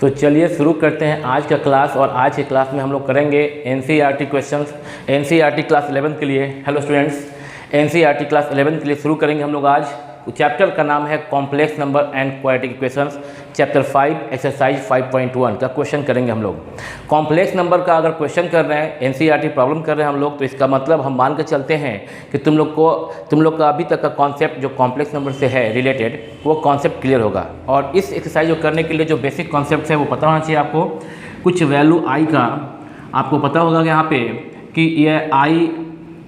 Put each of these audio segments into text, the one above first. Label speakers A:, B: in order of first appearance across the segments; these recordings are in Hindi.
A: तो चलिए शुरू करते हैं आज का क्लास। और आज की क्लास में हम लोग करेंगे एनसीईआरटी क्वेश्चंस एनसीईआरटी क्लास 11 के लिए। हेलो स्टूडेंट्स, एनसीईआरटी क्लास 11 के लिए शुरू करेंगे हम लोग आज। चैप्टर का नाम है complex number and quadratic equations, chapter 5 exercise 5.1 का क्वेश्चन करेंगे हम लोग। कॉम्प्लेक्स नंबर का अगर क्वेश्चन कर रहे हैं, एनसीईआरटी प्रॉब्लम कर रहे हैं हम लोग, तो इसका मतलब हम मान के चलते हैं कि तुम लोग का अभी तक का कॉन्सेप्ट जो कॉम्प्लेक्स नंबर से है रिलेटेड, वो कॉन्सेप्ट क्लियर होगा। और इस एक्सरसाइज को करने के लिए जो बेसिक कॉन्सेप्ट है वो पता होना चाहिए आपको। कुछ वैल्यू आई का आपको पता होगा कि यहाँ पे कि यह आई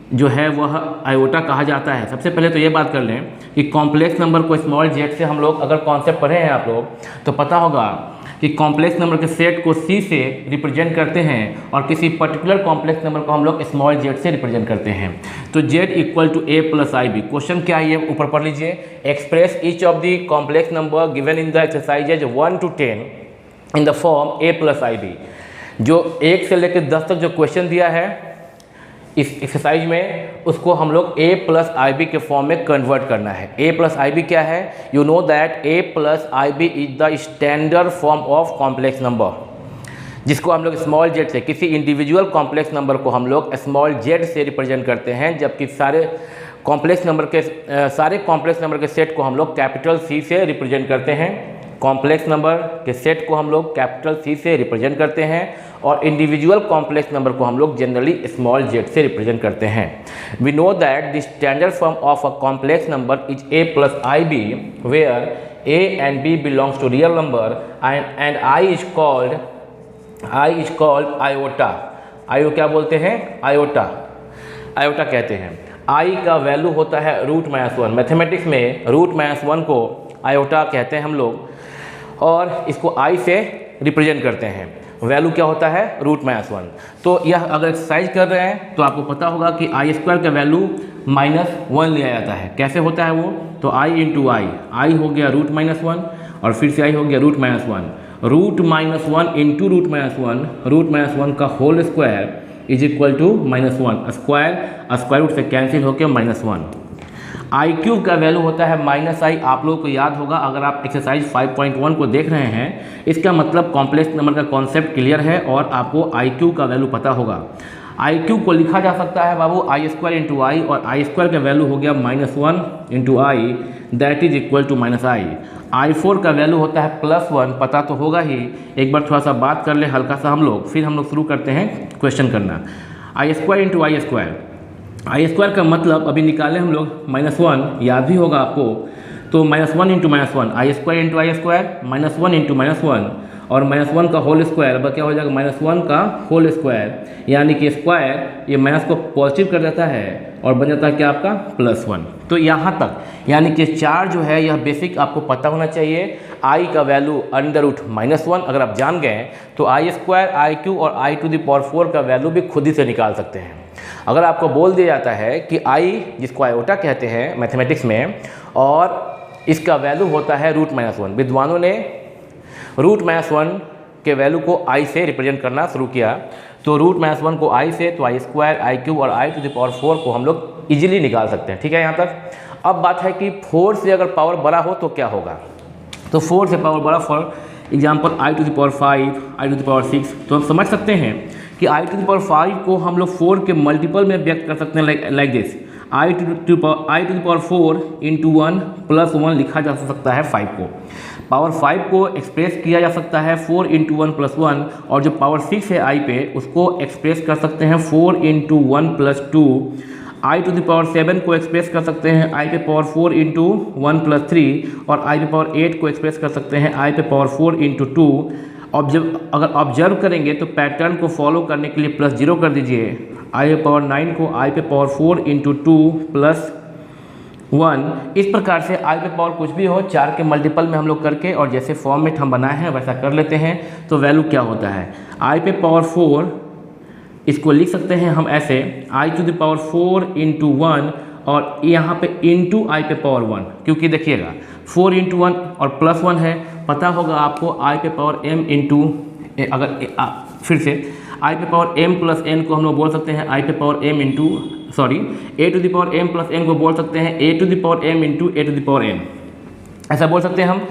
A: जो है वह आयोटा कहा जाता है। सबसे पहले तो ये बात कर लें कि कॉम्प्लेक्स नंबर को स्मॉल जेड से हम लोग अगर कॉन्सेप्ट पढ़े हैं आप लोग, तो पता होगा कि कॉम्प्लेक्स नंबर के सेट को सी से रिप्रेजेंट करते हैं और किसी पर्टिकुलर कॉम्प्लेक्स नंबर को हम लोग स्मॉल जेड से रिप्रेजेंट करते हैं। तो Z equal to A plus I B. Question क्या है ये ऊपर पढ़ लीजिए। Express each of the complex number given in the exercises 1 to 10 in the form A plus I B. जो 1 से लेकर 10 तक जो क्वेश्चन दिया है इस एक्सरसाइज में, उसको हम लोग a प्लस आई बी के फॉर्म में कन्वर्ट करना है। a प्लस आई बी क्या है? You know that a plus I B is the standard form of complex number, जिसको हम लोग स्मॉल जेड से किसी इंडिविजुअल कॉम्प्लेक्स नंबर को हम लोग स्मॉल जेड से रिप्रेजेंट करते हैं, जबकि सारे कॉम्प्लेक्स नंबर के सेट को हम लोग कैपिटल सी से रिप्रेजेंट करते हैं। कॉम्प्लेक्स नंबर के सेट को हम लोग कैपिटल सी से रिप्रेजेंट करते हैं और इंडिविजुअल कॉम्प्लेक्स नंबर को हम लोग जनरली स्मॉल जेड से रिप्रेजेंट करते हैं। We know that the standard form of a complex number is a plus I B, where a and b belongs to real number and I is called iota। आयो क्या बोलते हैं? आयोटा कहते हैं। i का वैल्यू होता है √-1। मैथमेटिक्स में √-1 को आयोटा कहते हैं हम लोग, और इसको i से रिप्रेजेंट करते हैं। वैल्यू क्या होता है? √-1। तो यह अगर एक्सरसाइज कर रहे हैं तो आपको पता होगा कि i² का वैल्यू -1 लिया जाता है। कैसे होता है वो? तो i इंटू आई हो गया √-1 और फिर से i हो गया √-1। √-1 इंटू √-1 का whole square is equal to -1। Square root से कैंसिल होकर -1। आई क्यूब का वैल्यू होता है -i। आप लोगों को याद होगा अगर आप एक्सरसाइज 5.1 को देख रहे हैं, इसका मतलब कॉम्प्लेक्स नंबर का कॉन्सेप्ट क्लियर है और आपको आई क्यूब का वैल्यू पता होगा। आई क्यूब को लिखा जा सकता है बाबू i² इंटू आई, और i² का वैल्यू हो गया -1 into I, that is equal to -i। i4 का वैल्यू होता है +1, पता तो होगा ही। एक बार थोड़ा सा बात कर ले हल्का सा हम लोग, फिर हम लोग शुरू करते हैं क्वेश्चन करना। i² इंटू i² का मतलब अभी निकाले हम लोग -1, याद भी होगा आपको। तो -1 इंटू -1, i² इंटू -1 इंटू -1 और -1 का होल स्क्वायर। अब क्या हो जाएगा? -1 का होल स्क्वायर, यानी कि स्क्वायर ये माइनस को पॉजिटिव कर देता है और बन जाता है क्या आपका? +1। तो यहाँ तक यानी कि 4 जो है यह बेसिक आपको पता होना चाहिए। i का वैल्यू √-1 अगर आप जान गए तो i², i³ और i⁴ का वैल्यू भी खुद ही से निकाल सकते हैं। अगर आपको बोल दिया जाता है कि i, जिसको आयोटा कहते हैं मैथमेटिक्स में, और इसका वैल्यू होता है √-1, विद्वानों ने √-1 के वैल्यू को i से रिप्रेजेंट करना शुरू किया। तो √-1 को i से, तो i² i³ और i⁴ को हम लोग इजीली निकाल सकते हैं। ठीक है यहाँ तक। अब बात है कि 4 से अगर पावर बड़ा हो तो क्या होगा? तो 4 से पावर बड़ा, फॉर एग्जाम्पल i⁵, i⁶, तो हम समझ सकते हैं कि i⁵ को हम लोग 4 के मल्टीपल में व्यक्त कर सकते हैं लाइक दिस। i⁴ इंटू 1 + 1 लिखा जा सकता है 5 को। पावर 5 को एक्सप्रेस किया जा सकता है 4 इंटू 1 + 1, और जो पावर 6 है i पे, उसको एक्सप्रेस कर सकते हैं 4 इंटू 1 + 2। i⁷ को एक्सप्रेस कर सकते हैं i⁴ इंटू 1 + 3, और i⁸ को एक्सप्रेस कर सकते हैं i⁴ इंटू 2। अगर ऑब्जर्व करेंगे तो पैटर्न को फॉलो करने के लिए +0 कर दीजिए। i⁹ को i⁴ इंटू 2 + 1। इस प्रकार से i⁴ कुछ भी हो 4 के मल्टीपल में हम लोग करके, और जैसे फॉर्मेट हम बनाए हैं वैसा कर लेते हैं। तो वैल्यू क्या होता है? i⁴ इसको लिख सकते हैं हम ऐसे i⁴ इंटू 1, और यहाँ पे इंटू i⁴1, क्योंकि देखिएगा 4 इंटू 1 और +1 है, पता होगा आपको i⁴m इंटू, अगर फिर से i⁴m + n को हम लोग बोल सकते हैं i⁴m into, sorry a⁴m + n को बोल सकते हैं a⁴m इंटू a⁴n, ऐसा बोल सकते हैं हम।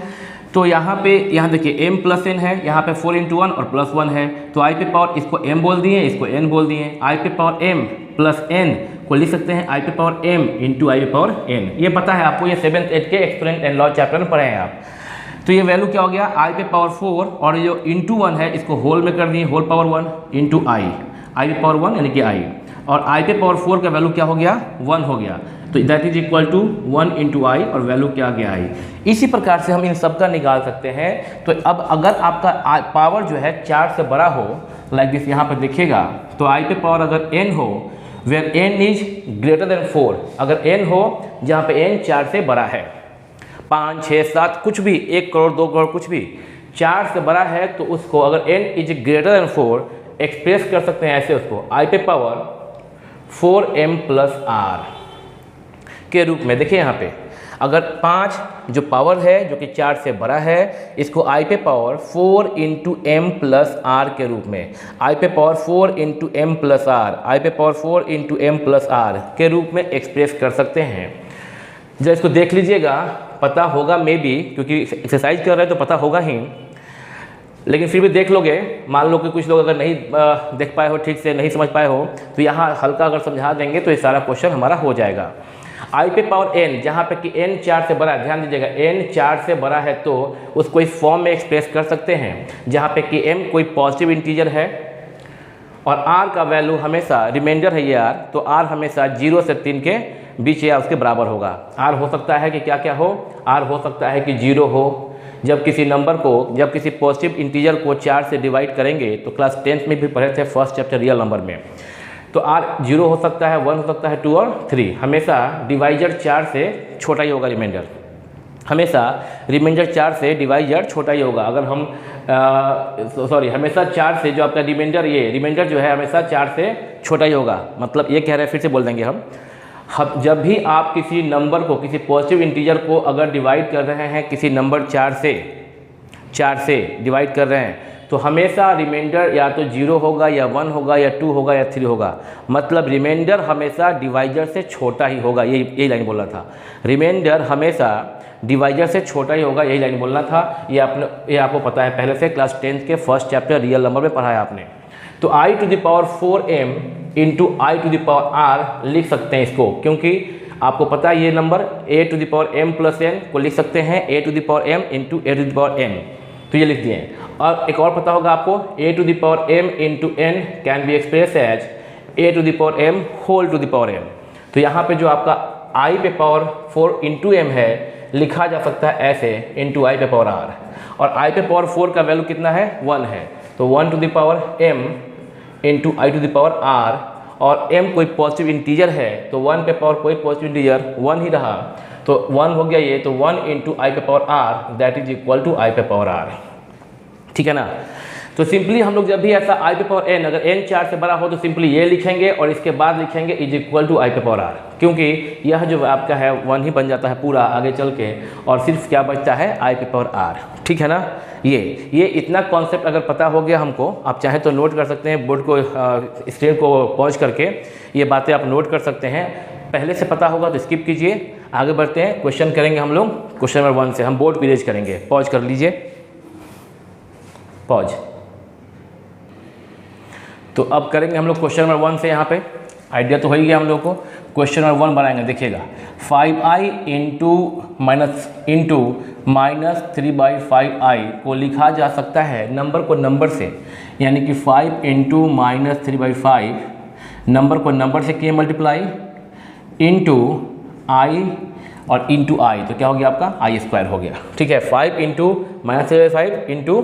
A: तो यहाँ देखिए m प्लस n है, यहाँ पे 4 × 1 और प्लस 1 है, तो i पे पावर इसको m बोल दिए, इसको n बोल दिए। i पे पावर m प्लस n को लिख सकते हैं i पे पावर m इंटू i पे पावर n। ये पता है आपको, ये 7th 8th के एक्सपोनेंट एंड लॉ चैप्टर में पढ़े हैं आप। तो ये वैल्यू क्या हो गया, i पे पावर 4 और जो इंटू 1 है इसको होल में कर दिए, होल पावर 1 इंटू i पे पावर 1 यानी कि i, और i पे पावर 4 का वैल्यू क्या हो गया, 1 हो गया, तो that is equal to 1 into i और वैल्यू क्या आ गया आई। इसी प्रकार से हम इन सब का निकाल सकते हैं। तो अब अगर आपका पावर जो है 4 से बड़ा हो, लाइक दिस यहाँ पर देखिएगा, तो आई पे पावर अगर n हो where n is greater than 4, अगर n हो जहाँ पे n 4 से बड़ा है, 5 6 7 कुछ भी, 1 करोड़ 2 करोड़ कुछ भी 4 से बड़ा है, तो उसको अगर n is greater than 4 express कर सकते हैं ऐसे, उसको आई पे पावर 4m प्लस r के रूप में। देखिए यहाँ पे अगर 5 जो पावर है जो कि 4 से बड़ा है, इसको i पे power 4 into m plus r के रूप में, i पे power 4 into m plus r, i पे power 4 into m plus r के रूप में एक्सप्रेस कर सकते हैं। जब इसको देख लीजिएगा, पता होगा मे बी, क्योंकि एक्सरसाइज कर रहे हैं तो पता होगा ही, लेकिन फिर भी देख लोगे। मान लो कि कुछ लोग अगर नहीं देख पाए हो, ठीक से नहीं समझ पाए हो, तो यहाँ हल्का अगर समझा देंगे तो ये सारा क्वेश्चन हमारा हो जाएगा। i पे पावर n, जहाँ पे कि n 4 से बड़ा है, ध्यान दीजिएगा n 4 से बड़ा है तो उसको इस फॉर्म में एक्सप्रेस कर सकते हैं जहाँ पे कि m कोई पॉजिटिव इंटीजर है और r का वैल्यू हमेशा रिमाइंडर है ये r, तो r हमेशा 0 से 3 के बीच या उसके बराबर होगा। r हो सकता है कि क्या क्या हो, r हो सकता है कि 0 हो, जब किसी नंबर को, जब किसी पॉजिटिव इंटीजर को 4 से डिवाइड करेंगे, तो क्लास 10th में भी पढ़े थे फर्स्ट चैप्टर रियल नंबर में, तो r 0 हो सकता है, 1 हो सकता है, 2 और 3। हमेशा डिवाइजर 4 से छोटा ही होगा रिमाइंडर, हमेशा रिमाइंडर 4 से डिवाइजर छोटा ही होगा। अगर हम हमेशा 4 से जो आपका रिमाइंडर जो है हमेशा 4 से छोटा ही होगा। मतलब ये कह रहे हैं, फिर से बोल देंगे हम, जब भी आप किसी नंबर को, किसी पॉजिटिव इंटीजर को अगर डिवाइड कर रहे हैं, किसी नंबर 4 से डिवाइड कर रहे हैं, तो हमेशा रिमाइंडर या तो 0 होगा या 1 होगा या 2 होगा या 3 होगा। मतलब रिमाइंडर हमेशा डिवाइजर से छोटा ही होगा, यही लाइन बोलना था। रिमाइंडर हमेशा डिवाइजर से छोटा ही होगा, यही लाइन बोलना था। ये आपको पता है पहले से, क्लास 10th के फर्स्ट चैप्टर रियल नंबर में पढ़ा है आपने। तो i to the power 4m into I to the power r लिख सकते हैं इसको, क्योंकि आपको पता है ये number a to the power m plus n को लिख सकते हैं a to the power m into a to the power n, तो ये लिख दिए। और एक और पता होगा आपको, a to the power m into n can be express as a to the power m whole to the power m। तो यहाँ पे जो आपका i पे पावर 4 इंटू m है, लिखा जा सकता है ऐसे इंटू आई पे पावर r, और i पे पावर 4 का वैल्यू कितना है, 1 है, तो 1 to the power m into I to the power r, और m कोई पॉजिटिव इंटीजर है, तो 1 पे पावर कोई पॉजिटिव इंटीजर 1 ही रहा, तो 1 हो गया ये, तो 1 इंटू आई पे power r that is equal to आई पे पावर r। ठीक है ना। तो सिंपली हम लोग जब भी ऐसा आई पे पावर n, अगर n 4 से बड़ा हो तो सिंपली ये लिखेंगे और इसके बाद लिखेंगे इज इक्वल टू आई पे पावर r, क्योंकि यह जो आपका है 1 ही बन जाता है पूरा आगे चल के, और सिर्फ क्या बचता है आई पे पावर r। ठीक है ना। ये इतना कॉन्सेप्ट अगर पता हो गया हमको, आप चाहें तो नोट कर सकते हैं, बोर्ड को स्क्रीन को पॉज करके ये बातें आप नोट कर सकते हैं। पहले से पता होगा तो स्किप कीजिए, आगे बढ़ते हैं, क्वेश्चन करेंगे हम लोग। क्वेश्चन नंबर 1 से हम बोर्ड पे रेज करेंगे। पॉज कर लीजिए, पॉज। तो अब करेंगे हम लोग क्वेश्चन नंबर 1 से। यहाँ पे आइडिया तो हो ही गया हम लोग को। क्वेश्चन नंबर 1 बनाएंगे, देखिएगा 5i इंटू माइनस 3/5i को लिखा जा सकता है नंबर को नंबर से, यानी कि 5 इंटू माइनस 3/5 नंबर को नंबर से किए मल्टीप्लाई इंटू i और इंटू आई, तो क्या हो गया आपका आई स्क्वायर हो गया। ठीक है, 5 into minus 3/5 into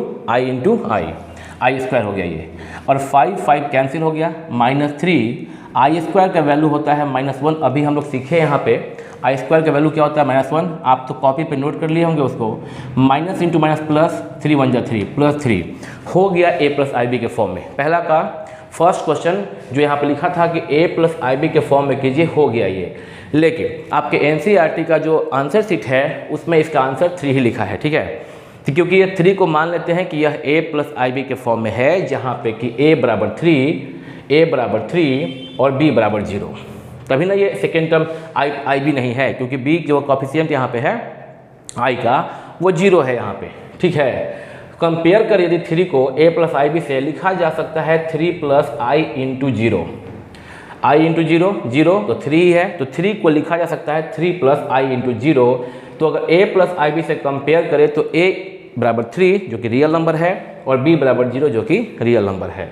A: I square हो गया ये, और 5 कैंसिल हो गया, -3 आई स्क्वायर का वैल्यू होता है -1। अभी हम लोग सीखे यहाँ पे आई स्क्वायर का वैल्यू क्या होता है -1, आप तो कॉपी पे नोट कर लिए होंगे उसको। माइनस इंटू माइनस प्लस, 3 1 जा 3 प्लस 3 हो गया a प्लस आई बी के फॉर्म में। पहला का फर्स्ट क्वेश्चन जो यहाँ पे लिखा था कि a प्लस आई बी के फॉर्म में कीजिए, हो गया ये। लेकिन आपके NCERT का जो आंसर शीट है उसमें इसका आंसर 3 ही लिखा है। ठीक है, तो क्योंकि ये 3 को मान लेते हैं कि यह a प्लस आई बी के फॉर्म में है, जहाँ पे कि a बराबर 3 और b बराबर 0, तभी ना ये सेकेंड टर्म आई बी नहीं है, क्योंकि b जो कॉफिशिएंट यहाँ पे है i का वो 0 है यहाँ पे, ठीक है। कंपेयर कर यदि 3 को a प्लस आई बी से लिखा जा सकता है 3 plus I into 0, I into 0 तो 3 है, तो 3 को लिखा जा सकता है 3 प्लस आई इंटू 0। तो अगर a प्लस आई बी से कंपेयर करें तो a बराबर 3 जो कि रियल नंबर है और b बराबर 0 जो कि रियल नंबर है।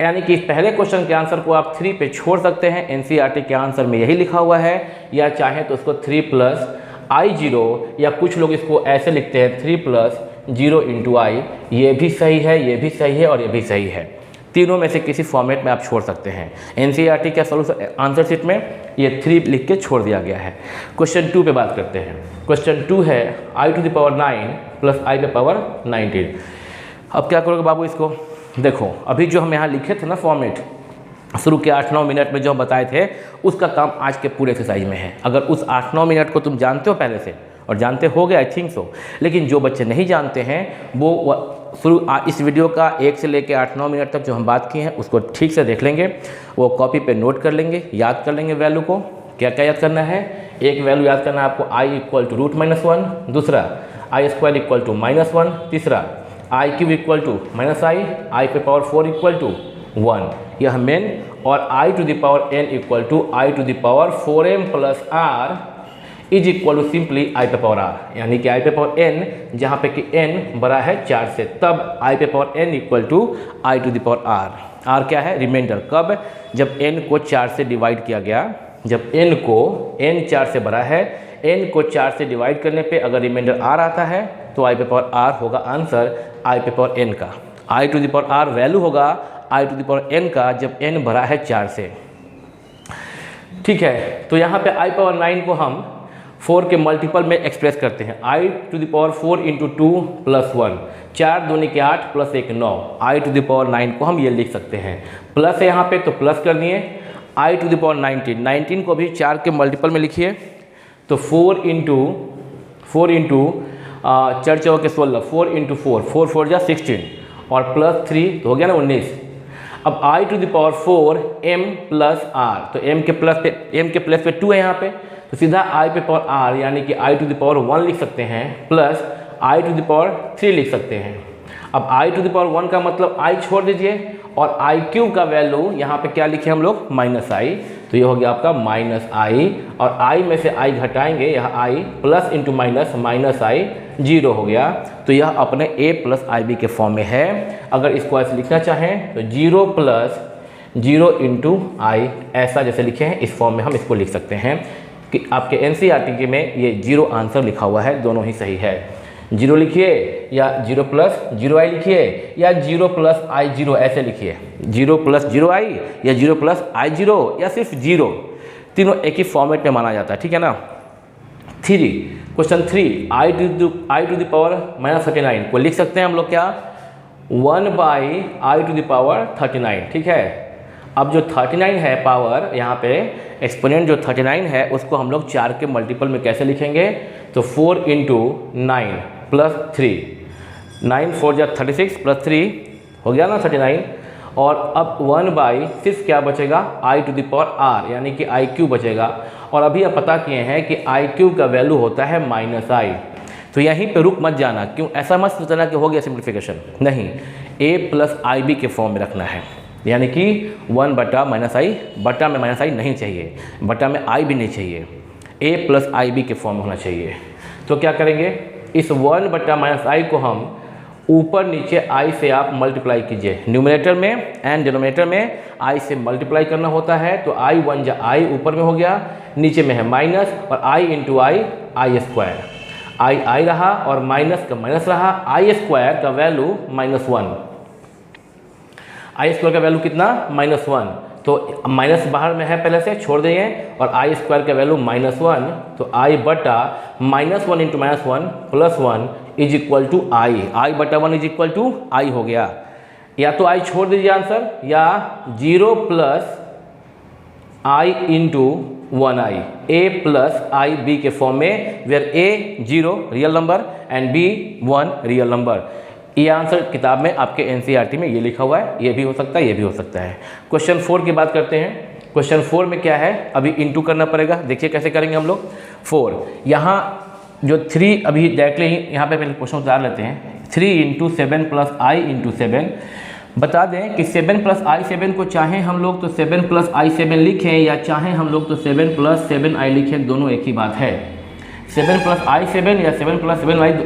A: यानी कि इस पहले क्वेश्चन के आंसर को आप 3 पे छोड़ सकते हैं, एनसीईआरटी के आंसर में यही लिखा हुआ है, या चाहे तो उसको 3 प्लस आई 0, या कुछ लोग इसको ऐसे लिखते हैं 3 प्लस 0 इंटू आई। ये भी सही है, ये भी सही है और ये भी सही है। तीनों में से किसी फॉर्मेट में आप छोड़ सकते हैं। एनसीईआरटी के सोल्यूशन आंसर शीट में ये 3 लिख के छोड़ दिया गया है। क्वेश्चन 2 पे बात करते हैं। क्वेश्चन 2 है आई टू द पावर 9 प्लस आई पे पावर 19। अब क्या करोगे बाबू इसको? देखो अभी जो हम यहाँ लिखे थे ना फॉर्मेट, शुरू के 8-9 मिनट में जो हम बताए थे, उसका काम आज के पूरे एक्सरसाइज में है। अगर उस 8-9 मिनट को तुम जानते हो पहले से, और जानते होगे आई थिंक सो, लेकिन जो बच्चे नहीं जानते हैं वो शुरू इस वीडियो का 1 से लेकर 8-9 मिनट तक जो हम बात किए हैं उसको ठीक से देख लेंगे, वो कॉपी पे नोट कर लेंगे, याद कर लेंगे वैल्यू को। क्या क्या याद करना है? एक वैल्यू याद करना है आपको आई इक्वल टू √-1, दूसरा आई स्क्वायर इक्वल टू -1, तीसरा आई क्यूब इक्वल टू -आई पे पावर 4 इक्वल टू 1, यह मेन, और i to the power n equal to I to the power 4m plus r is equal to simply i पे पावर r। यानी कि आई पे पावर n जहाँ पे कि n बड़ा है 4 से, तब आई पे power n equal to I to the power r। r क्या है? रिमाइंडर। कब? जब n को 4 से डिवाइड किया गया, जब n 4 से बड़ा है, n को 4 से डिवाइड करने पे अगर रिमाइंडर r आता है तो आई पे पावर r होगा आंसर आई पे पावर n का। I to the power r value होगा i to the power n का जब n बड़ा है 4 से, ठीक है। तो यहाँ पे आई पावर 9 को हम 4 के मल्टीपल में एक्सप्रेस करते हैं। I to the power 4 into 2 plus 1, 4 दूनी के 8 plus 1 9, i to the power 9 को हम ये लिख सकते हैं। प्लस है यहाँ पे तो प्लस कर दिए। आई टू द पावर 19 को भी 4 के मल्टीपल में लिखिए, तो 4 इंटू 4 चौक के 16, 4 इंटू 4 4 जा 16 और प्लस 3 तो हो गया ना 19। अब i to the power 4 m plus r, तो m के प्लस पे 2 है यहाँ पे, तो सीधा आई पे पावर r यानी कि आई टू द पावर 1 लिख सकते हैं, plus I to the power 3 लिख सकते हैं। अब आई टू द पावर 1 का मतलब i छोड़ दीजिए, और आई क्यूब का वैल्यू यहाँ पे क्या लिखे हम लोग? -i, तो ये हो गया आपका -i, और i में से i घटाएंगे, यह i plus into minus -i 0 हो गया। तो यह अपने a प्लस आई बी के फॉर्म में है। अगर इसको ऐसे लिखना चाहें तो 0 प्लस 0 इंटू आई, ऐसा जैसे लिखे हैं इस फॉर्म में हम इसको लिख सकते हैं कि आपके एनसीईआरटी में ये 0 आंसर लिखा हुआ है, दोनों ही सही है। 0 लिखिए या 0 प्लस 0i लिखिए या 0 प्लस i0 ऐसे लिखिए, 0 प्लस 0i या 0 प्लस i0 या सिर्फ 0, तीनों एक ही फॉर्मेट में माना जाता है, ठीक है ना। 3 question 3 I to the power -39 को लिख सकते हैं हम लोग क्या? 1 by I to the power 39, ठीक है। अब जो 39 है पावर, यहाँ पे एक्सपोनेंट जो 39 है उसको हम लोग 4 के मल्टीपल में कैसे लिखेंगे? तो 4 इंटू 9 प्लस 3, 9 4 जा 36 प्लस 3 हो गया ना 39, और अब 1 बाई सिर्फ क्या बचेगा? आई टू द पावर r यानी कि आई क्यूब बचेगा। और अभी आप पता किए हैं कि आई क्यूब का वैल्यू होता है -i, तो यहीं पे रुक मत जाना, क्यों? ऐसा मत सोचना कि हो गया सिंप्लीफिकेशन, नहीं, a प्लस आई बी के फॉर्म में रखना है, यानी कि 1 बटा -i, बटा में -i नहीं चाहिए, बटा में i भी नहीं चाहिए, a प्लस आई बी के फॉर्म में होना चाहिए। तो क्या करेंगे? इस 1 बटा -i को हम ऊपर नीचे i से आप मल्टीप्लाई कीजिए, न्यूमरेटर में एंड डिनोमिनेटर में i से मल्टीप्लाई करना होता है, तो i 1 जा i ऊपर में हो गया, नीचे में है माइनस, और i into I square, i रहा और माइनस का माइनस रहा, आई स्क्वायर का वैल्यू -1, आई स्क्वायर का वैल्यू कितना? -1, तो माइनस बाहर में है पहले से, छोड़ देंगे, और आई स्क्वायर का वैल्यू -1, तो आई बटा -1 into -1 plus 1 is equal to i बटा 1 इज इक्वल टू आई हो गया। या तो आई छोड़ दीजिए आंसर, या 0 plus I into 1i, a plus I B के फॉर्म में, where a 0 real number and b 1 real number. ये आंसर किताब में आपके एनसीईआरटी में ये लिखा हुआ है, ये भी हो सकता है, ये भी हो सकता है। क्वेश्चन 4 की बात करते हैं। क्वेश्चन 4 में क्या है? अभी इंटू करना पड़ेगा, देखिए कैसे करेंगे हम लोग। 4 यहाँ जो 3 अभी डायरेक्टली यहाँ पे पहले क्वेश्चन उतार लेते हैं। 3 × 7 + i × 7। बता दें कि 7 + i7 को चाहें हम लोग तो 7 + i7 लिखें या चाहें हम लोग तो 7 + 7i लिखें, दोनों एक ही बात है। 7 + i7 या 7 +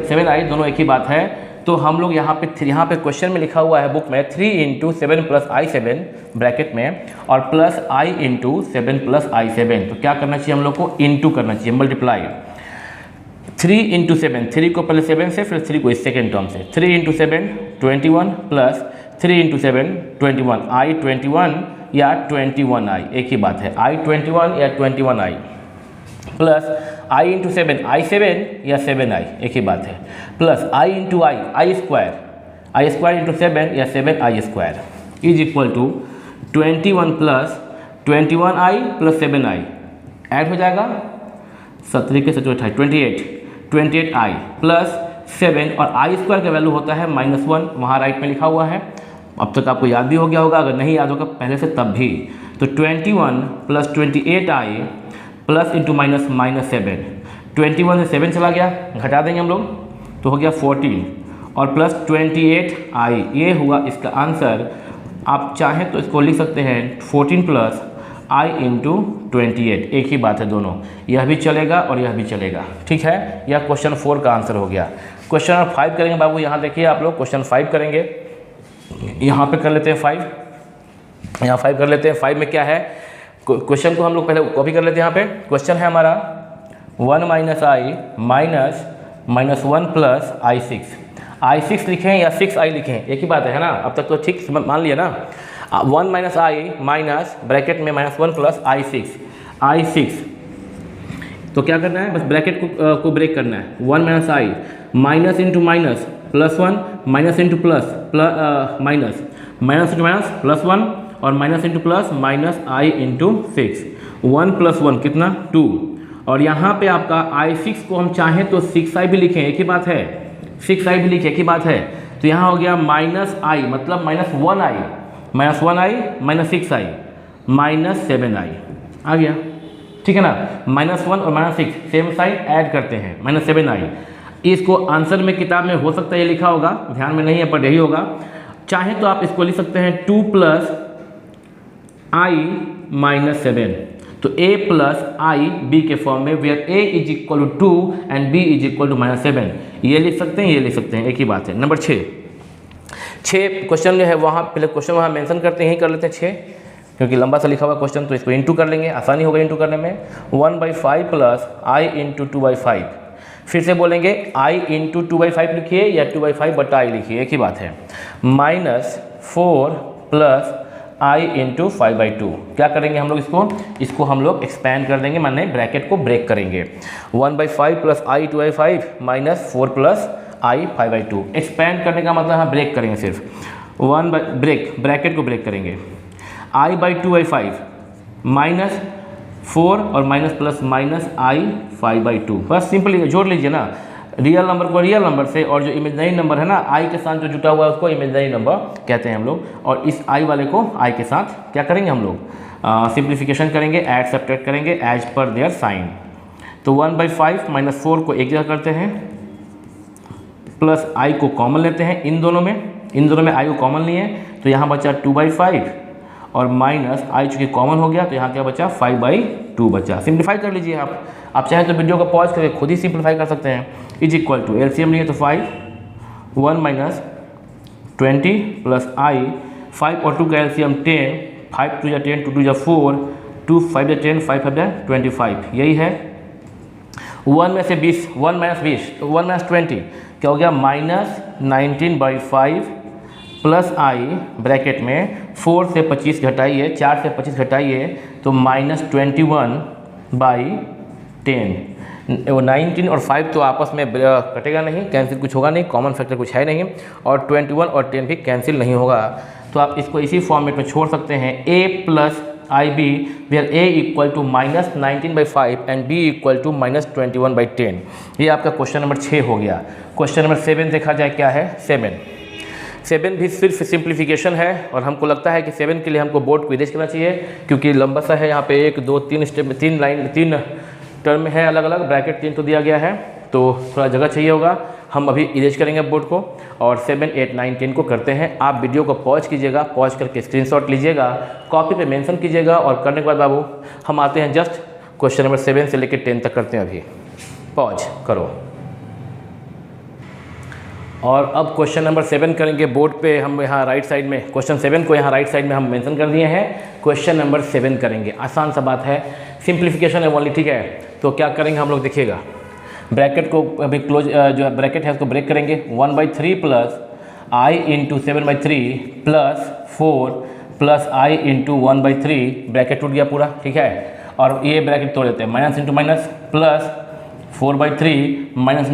A: 7i दोनों एक ही बात है। तो हम लोग यहाँ पे क्वेश्चन में लिखा हुआ है बुक में 3 × 7 + i7 ब्रैकेट में और प्लस i × 7 + i7। तो क्या करना चाहिए हम लोग को, इंटू करना चाहिए, मल्टीप्लाई। 3 × 7, 3 को पहले 7 से, फिर 3 को इस सेकेंड टर्म से। 3 × 7 21 प्लस 3 × 7 21, i 21 या 21i एक ही बात है, i 21 या 21i प्लस i × 7 i7 या 7i एक ही बात है, प्लस i × i स्क्वायर × 7 या 7i² is equal to 21 plus 21i plus 7i add हो जाएगा 17 से 28i प्लस 7 और i² का वैल्यू होता है -1, वहाँ राइट में लिखा हुआ है। अब तक आपको याद भी हो गया होगा, अगर नहीं याद होगा पहले से तब भी। तो 21 plus 28i plus into minus -7, 21 से 7 चला गया, घटा देंगे हम लोग तो हो गया 14 और प्लस 28i, ये हुआ इसका आंसर। आप चाहें तो इसको लिख सकते हैं 14 प्लस i × 28, एक ही बात है दोनों, यह भी चलेगा और यह भी चलेगा, ठीक है। यह क्वेश्चन 4 का आंसर हो गया। क्वेश्चन नंबर 5 करेंगे बाबू, यहाँ देखिए आप लोग क्वेश्चन 5 करेंगे। यहाँ पे कर लेते हैं 5, यहाँ 5 कर लेते हैं। 5 में क्या है, क्वेश्चन को हम लोग पहले कॉपी कर लेते हैं। यहाँ पे क्वेश्चन है हमारा 1 - i -1 प्लस i6 लिखें या 6i लिखें, एक ही बात है ना, अब तक तो ठीक मान लिया ना। 1 - i माइनस ब्रैकेट में -1 प्लस i6 तो क्या करना है, बस ब्रैकेट को ब्रेक करना है। 1 - i minus into minus +1 minus into plus minus minus into minus +1 और माइनस इंटू प्लस -i × 6, 1 + 1 कितना 2, और यहाँ पे आपका i6 को हम चाहें तो 6i भी लिखें, एक ही बात है, 6i भी लिखें, एक ही बात है। तो यहाँ हो गया -i मतलब -1i -6i -7i आ गया, ठीक है ना। -1 और -6 सेम साइन ऐड करते हैं, -7i। इसको आंसर में किताब में हो सकता है ये लिखा होगा, ध्यान में नहीं है पर यही होगा। चाहे तो आप इसको लिख सकते हैं 2 + i -7, तो a + i b के फॉर्म में, वेयर a = 2 एंड b = -7, ये लिख सकते हैं, ये लिख सकते हैं, एक ही बात है। नंबर 6 क्वेश्चन जो है वहाँ पहले क्वेश्चन वहाँ मेंशन करते हैं, ही कर लेते हैं 6 क्योंकि लंबा सा लिखा हुआ क्वेश्चन, तो इसको इंटू कर लेंगे, आसानी होगा इंटू करने में। 1/5 प्लस i × 2/5, फिर से बोलेंगे i × 2/5 लिखिए या 2/5/i लिखिए, एक ही बात है। -4 प्लस i × 5/2, क्या करेंगे हम लोग, इसको हम लोग एक्सपैंड कर देंगे, माने ब्रैकेट को ब्रेक करेंगे। 1/5 plus i 2/5 -4 plus i 5/2, expand करने का मतलब हम ब्रेक करेंगे, सिर्फ ब्रैकेट को ब्रेक करेंगे। i/2/5 -4 और माइनस प्लस -i 5/2, बस सिंपली जोड़ लीजिए ना, रियल नंबर को रियल नंबर से, और जो इमेजनरी नंबर है ना i के साथ जो जुटा हुआ है उसको इमेजनरी नंबर कहते हैं हम लोग, और इस i वाले को i के साथ क्या करेंगे हम लोग, सिंप्लीफिकेशन करेंगे, ऐड सब्ट्रैक्ट करेंगे एज पर देयर साइन। तो 1/5 -4 को एक जगह करते हैं, प्लस i को कॉमन लेते हैं इन दोनों में i को कॉमन लिए, तो यहाँ बचा 2/5 और माइनस i चूँकि कॉमन हो गया तो यहाँ क्या बचा 5/2 बचा। सिंप्लीफाई कर लीजिए आप चाहें तो वीडियो को पॉज करके खुद ही सिंप्लीफाई कर सकते हैं। इज इक्वल टू एलसीएम लिए तो 5, 1 - 20 प्लस i, 5 और 2 का एलसीएम 10, 5 × 2 = 10, 2 × 2 = 4, 2 × 5 = 10, 5 × 5 = 25, यही है। 1 में से 20, 1 - 20 तो 1 - 20 क्या हो गया, -19/5 प्लस i ब्रैकेट में 4 से 25 घटाइए, 4 से 25 घटाइए तो -21/10। वो 19 और 5 तो आपस में कटेगा नहीं, कैंसिल कुछ होगा नहीं, कॉमन फैक्टर कुछ है नहीं, और 21 और 10 भी कैंसिल नहीं होगा। तो आप इसको इसी फॉर्मेट में छोड़ सकते हैं, a + ib where a = -19/5 and b = -21/10। ये आपका क्वेश्चन नंबर 6 हो गया। क्वेश्चन नंबर 7 देखा जाए क्या है। 7 भी सिर्फ सिंप्लीफिकेशन है, और हमको लगता है कि 7 के लिए हमको बोर्ड को इरेज करना चाहिए क्योंकि लंबा सा है। यहाँ पे 1 2 3 स्टेप में 3 टर्म है अलग अलग, ब्रैकेट 3 तो दिया गया है, तो थोड़ा जगह चाहिए होगा। हम अभी इरेज करेंगे बोर्ड को और 7, 8, 9, 10 को करते हैं। आप वीडियो को पॉज कीजिएगा, पॉज करके स्क्रीनशॉट लीजिएगा, कॉपी पे मेंशन कीजिएगा और करने के बाद बाबू हम आते हैं जस्ट क्वेश्चन नंबर 7 से लेकर 10 तक करते हैं। अभी पॉज करो और अब क्वेश्चन नंबर 7 करेंगे। बोर्ड पे हम यहाँ राइट साइड में क्वेश्चन 7 को यहाँ राइट साइड में हम मेंशन कर दिए हैं। क्वेश्चन नंबर 7 करेंगे, आसान सा बात है, सिंप्लीफिकेशन है ओनली, ठीक है। तो क्या करेंगे हम लोग देखिएगा, ब्रैकेट को अभी क्लोज जो है ब्रैकेट है उसको ब्रेक करेंगे। 1/3 plus i into 7/3 plus 4 plus i into 1/3, bracket टूट गया पूरा, ठीक है। और ये ब्रैकेट तोड़ देते हैं, minus into minus plus 4/3 minus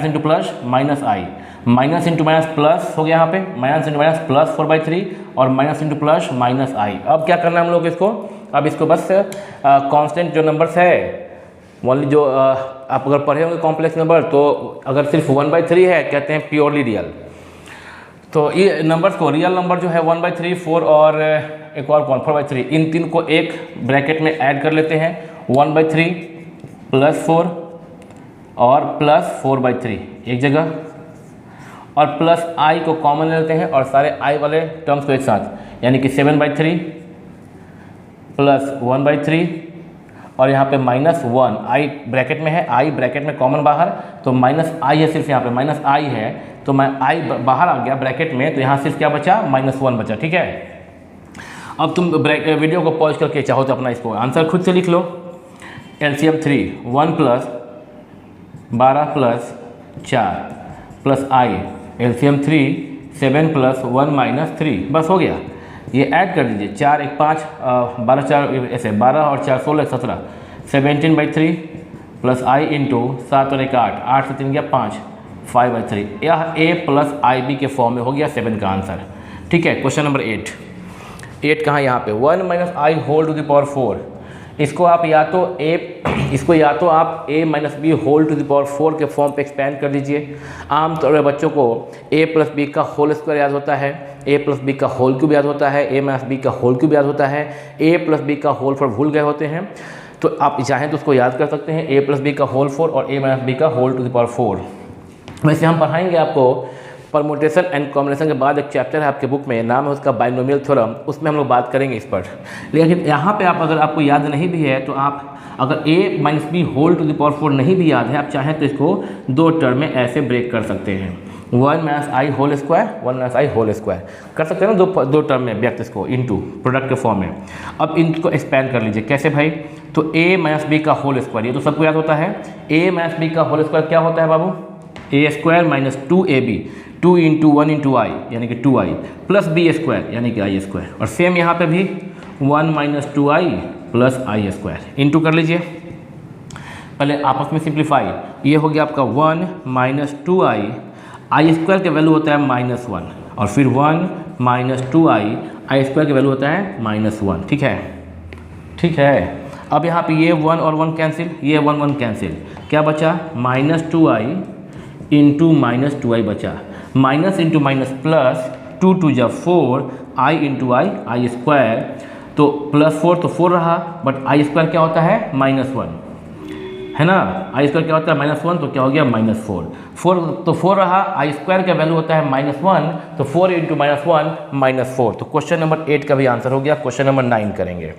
A: into plus minus i, minus into minus plus हो गया यहाँ पे, माइनस इंटू माइनस प्लस 4/3 और minus into plus minus i। अब क्या करना है हम लोग इसको, अब इसको बस कांस्टेंट जो नंबर्स है ओनली जो आप अगर पढ़े होंगे कॉम्प्लेक्स नंबर, तो अगर सिर्फ 1/3 है कहते हैं प्योरली रियल। तो ये नंबर्स को रियल नंबर जो है 1/3, 4 और एक और कौन 4/3, इन तीन को एक ब्रैकेट में ऐड कर लेते हैं। 1/3 प्लस 4 और प्लस 4/3 एक जगह, और प्लस i को कॉमन ले लेते हैं और सारे i वाले टर्म्स को एक साथ, यानी कि 7/3 प्लस 1/3 और यहाँ पे माइनस 1, i ब्रैकेट में है, i ब्रैकेट में कॉमन बाहर, तो माइनस i है, सिर्फ यहाँ पे माइनस i है, तो मैं i बाहर आ गया ब्रैकेट में, तो यहाँ सिर्फ क्या बचा, -1 बचा, ठीक है। अब तुम वीडियो को पॉज करके चाहो तो अपना इसको आंसर खुद से लिख लो। LCM 3, 1 plus 12 plus 4 plus i, LCM 3 7 plus 1 minus 3, बस हो गया। ये ऐड कर दीजिए, 4 1 5 12 4 ऐसे 12 और 4 16 17, 17/3 प्लस i इंटू 7 और 1 8, 8 से 3 गया 5, 5/3। यह a प्लस IB के फॉर्म में हो गया 7 का आंसर, ठीक है। क्वेश्चन नंबर 8 कहाँ, यहाँ पे 1 minus i whole to the power 4, इसको आप या तो आप a minus B whole to the power 4 के फॉर्म पे एक्सपेंड कर दीजिए। आमतौर पर बच्चों को a प्लस बी का होल स्क्वायर याद होता है, a प्लस बी का होल क्यूब याद होता है, a माइनस बी का होल क्यूब याद होता है, a प्लस बी का होल 4 भूल गए होते हैं, तो आप चाहें तो उसको याद कर सकते हैं, a प्लस बी का होल 4 और a माइनस बी का होल टू द पावर 4। वैसे हम पढ़ाएंगे आपको परमुटेशन एंड कॉम्बिनेशन के बाद एक चैप्टर है आपके बुक में, नाम है उसका बाइनोमियल थ्योरम, उसमें हम लोग बात करेंगे इस पर। लेकिन यहाँ पे आप अगर आपको याद नहीं भी है तो आप अगर a minus B whole to the power 4 नहीं भी याद है, आप चाहें तो इसको 2 टर्म में ऐसे ब्रेक कर सकते हैं, 1 minus i whole square, 1 minus i whole square कर सकते हैं ना, दो टर्म में व्यक्त इसको इंटू प्रोडक्ट के फॉर्म में। अब इनको एक्सपेंड कर लीजिए, कैसे भाई, तो a माइनस बी का होल स्क्वायर, ये तो सबको याद होता है, a माइनस बी का होल स्क्वायर क्या होता है बाबू, a square minus 2ab, 2 into 1 into i यानी कि 2i प्लस b स्क्वायर यानी कि i स्क्वायर, और सेम यहाँ पे भी 1 minus 2i plus i square into कर लीजिए। पहले आपस में सिंप्लीफाई, ये हो गया आपका 1 माइनस 2i, i स्क्वायर का वैल्यू होता है -1, और फिर 1 माइनस 2i, i स्क्वायर का वैल्यू होता है -1, ठीक है, ठीक है। अब यहाँ पे ये 1 और 1 कैंसिल, ये 1 1 कैंसिल, क्या बचा, -2i इंटू -2i बचा, माइनस इंटू माइनस प्लस, 2 2 जा 4, i इंटू i स्क्वायर, तो प्लस 4 तो 4 रहा, बट i स्क्वायर क्या होता है, -1 है ना, i स्क्वायर क्या होता है -1, तो क्या हो गया -4, 4 तो 4 रहा, i स्क्वायर का वैल्यू होता है -1, तो 4 इंटू -1 -4, तो क्वेश्चन नंबर 8 का भी आंसर हो गया। क्वेश्चन नंबर 9 करेंगे।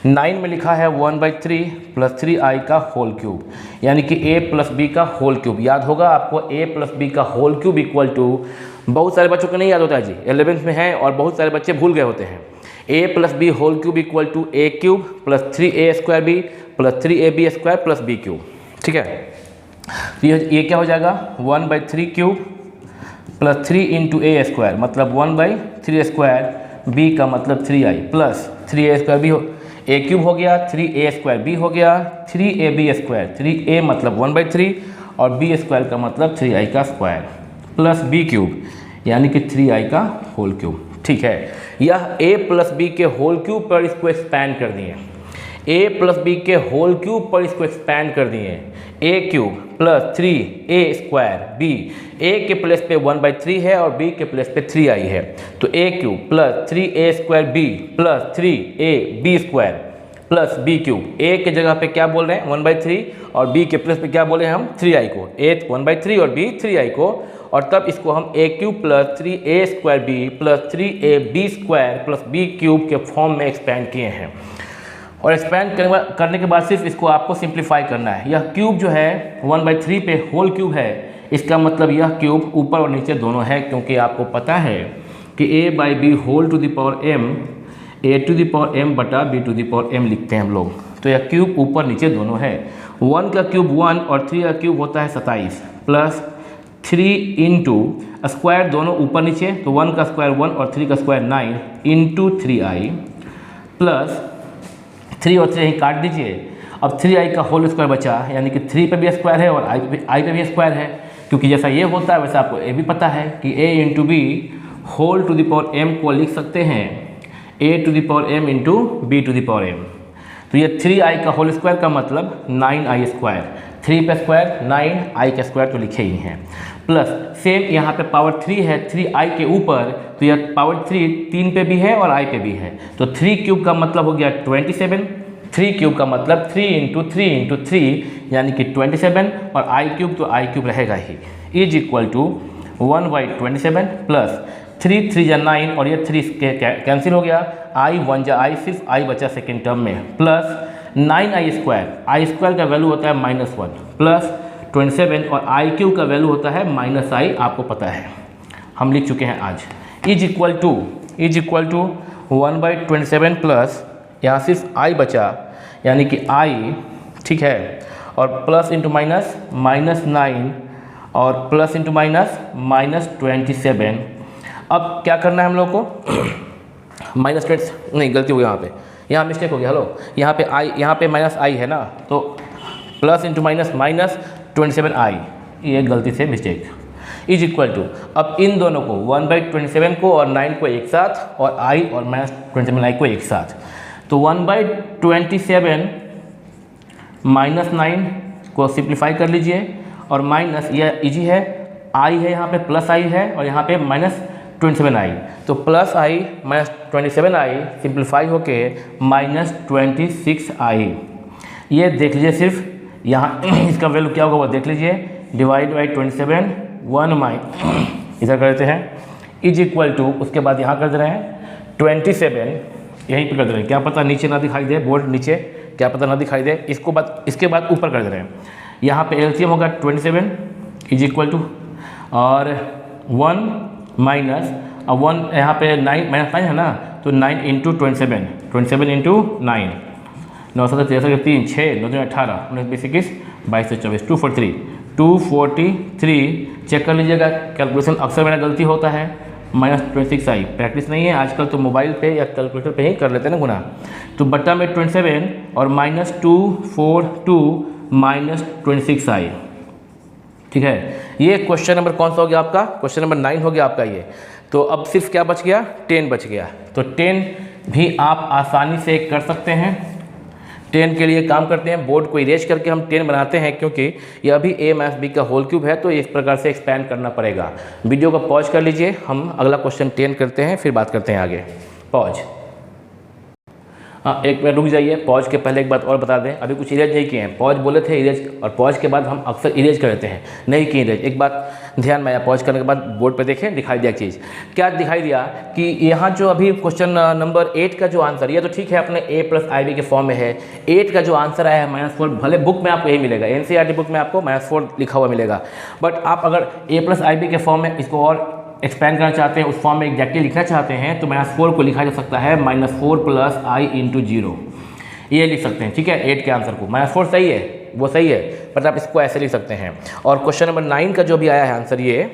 A: 9 में लिखा है 1/3 प्लस 3i का होल क्यूब, यानी कि a प्लस बी का होल क्यूब, याद होगा आपको a प्लस बी का होल क्यूब इक्वल टू, बहुत सारे बच्चों को नहीं याद होता है जी, 11th में है और बहुत सारे बच्चे भूल गए होते हैं, a plus B whole cube equal to a cube plus 3a square B plus 3ab square plus b cube, ठीक है। तो ये क्या हो जाएगा, 1/3 cube plus 3 into a square, मतलब 1/3 स्क्वायर, b का मतलब 3i plus 3a square b हो, a क्यूब हो गया, 3a स्क्वायर b हो गया, 3ab स्क्वायर, 3a मतलब 1/3 और b स्क्वायर का मतलब 3i का स्क्वायर प्लस b क्यूब यानी कि 3i का होल क्यूब, ठीक है। यह a प्लस बी के होल क्यूब पर इसको एक्सपैंड कर दिए, a प्लस बी के होल क्यूब पर इसको एक्सपैंड कर दिए, a cube plus 3a square b, a के प्लेस पे 1/3 है और b के प्लेस पे 3i है, तो a cube plus 3a square b plus 3ab square plus B cube. A के जगह पे क्या बोल रहे हैं 1/3 और बी के प्लस पे क्या बोले हम 3i को। ए 1/3 और बी 3i को, और तब इसको हम A cube plus 3a² B plus 3ab² plus B cube के फॉर्म में एक्सपेंड किए हैं। और एक्सपेंड करने के बाद सिर्फ इसको आपको सिंप्लीफाई करना है। यह क्यूब जो है 1/3 पे होल क्यूब है, इसका मतलब यह क्यूब ऊपर और नीचे दोनों है, क्योंकि आपको पता है कि a/b whole to the power m a to the power m बटा b to the power m लिखते हैं हम लोग। तो यह क्यूब ऊपर नीचे दोनों है। 1 का क्यूब 1 और 3 का क्यूब होता है 27 प्लस 3 इंटू स्क्वायर दोनों ऊपर नीचे, तो 1 का स्क्वायर 1 और 3 का स्क्वायर 9 इंटू 3i प्लस 3 और 3 यहीं काट दीजिए। अब 3i का होल स्क्वायर बचा, यानी कि 3 पे भी स्क्वायर है और i पे भी स्क्वायर है, क्योंकि जैसा ये होता है वैसा आपको ये भी पता है कि a into B whole to the power m को लिख सकते हैं a to the power m into B to the power m। तो ये 3i का होल स्क्वायर का मतलब 9i², 3 पे स्क्वायर 9i का स्क्वायर तो लिखे ही हैं, प्लस सेम यहाँ पे पावर 3 है 3i के ऊपर, तो यह पावर 3 पे भी है और i पे भी है, तो 3 क्यूब का मतलब हो गया 27, 3 क्यूब का मतलब 3 इंटू 3 इंटू 3 यानी कि 27, और i क्यूब तो i क्यूब रहेगा ही, इज इक्वल टू 1/27 प्लस 3 3 जा 9 और ये 3 कैंसिल हो गया, i 1 जा i, सिर्फ i बचा सेकेंड टर्म में, प्लस 9i² का वैल्यू होता है -1 प्लस 27 और i क्यूब का वैल्यू होता है -i, आपको पता है हम लिख चुके हैं आज, इज इक्वल टू 1/27 प्लस यहाँ सिर्फ i बचा यानी कि i, ठीक है, और प्लस इंटू माइनस -9 और प्लस इंटू माइनस -27। अब क्या करना है हम लोग को -20 नहीं, गलती हो गई यहाँ मिस्टेक हो गया, हेलो यहाँ पे -i है ना, तो प्लस इंटू माइनस -27i, ये गलती से मिस्टेक, इज इक्वल टू, अब इन दोनों को 1/27 को और 9 को एक साथ और i और -27i को एक साथ, तो 1/27 -9 को सिंप्लीफाई कर लीजिए, और माइनस यह इजी है, i है यहाँ पे प्लस i है और यहाँ पे -27i, तो प्लस i -27i सिंप्लीफाई होके -26i, ये देख लीजिए सिर्फ यहाँ इसका वैल्यू क्या होगा वो देख लीजिए, डिवाइड बाई 27 1 इधर कर देते हैं, इज इक्वल टू, उसके बाद यहाँ कर दे रहे हैं 27 यहीं पे कर दे रहे हैं, क्या पता नीचे ना दिखाई दे, बोर्ड नीचे क्या पता ना दिखाई दे, इसके बाद ऊपर कर दे रहे हैं, यहाँ पे एलसीएम होगा 27 इज इक्वल टू और 1 माइनस, अब 1 यहाँ पे 9 -9 है ना, तो 9 इंटू 27 इंटू 9, 9 7 63 3 6 9 18 19 20 21 22 24 243 चेक कर लीजिएगा, कैलकुलेशन अक्सर मेरा गलती होता है, -26i, प्रैक्टिस नहीं है आजकल तो मोबाइल पे या कैलकुलेटर पे ही कर लेते हैं ना गुना, तो बट्टा में 27 और -242 -26i, ठीक है। ये क्वेश्चन नंबर कौन सा हो गया आपका, क्वेश्चन नंबर 9 हो गया आपका ये। तो अब सिर्फ क्या बच गया, 10 बच गया, तो 10 भी आप आसानी से कर सकते हैं। 10 के लिए काम करते हैं, बोर्ड को इरेज करके हम 10 बनाते हैं, क्योंकि यह भी a - b का होल क्यूब है, तो इस प्रकार से एक्सपेंड करना पड़ेगा। वीडियो को पॉज कर लीजिए, हम अगला क्वेश्चन 10 करते हैं, फिर बात करते हैं आगे। पॉज, हाँ एक मिनट रुक जाइए, पॉज के पहले एक बात और बता दें, अभी कुछ इरेज नहीं किए हैं, पॉज बोले थे इरेज, और पॉज के बाद हम अक्सर इरेज कर देते हैं, नहीं किए इरेज। एक बात ध्यान में आया, पॉज करने के बाद बोर्ड पे देखें, दिखाई दिया एक चीज़, क्या दिखाई दिया कि यहाँ जो अभी क्वेश्चन नंबर 8 का जो आंसर, ये तो ठीक है अपने a + ib के फॉर्म में है, 8 का जो आंसर आया है -4, भले बुक में आपको यही मिलेगा, NCERT बुक में आपको -4 लिखा हुआ मिलेगा, बट आप अगर a + ib के फॉर्म में इसको और एक्सपेंड करना चाहते हैं, उस फॉर्म में एग्जैक्टली लिखना चाहते हैं, तो -4 को लिखा जा सकता है -4 + i × 0, ये लिख सकते हैं, ठीक है। 8 के आंसर को -4 सही है, वो सही है, बट आप इसको ऐसे लिख सकते हैं। और क्वेश्चन नंबर 9 का जो भी आया है आंसर, ये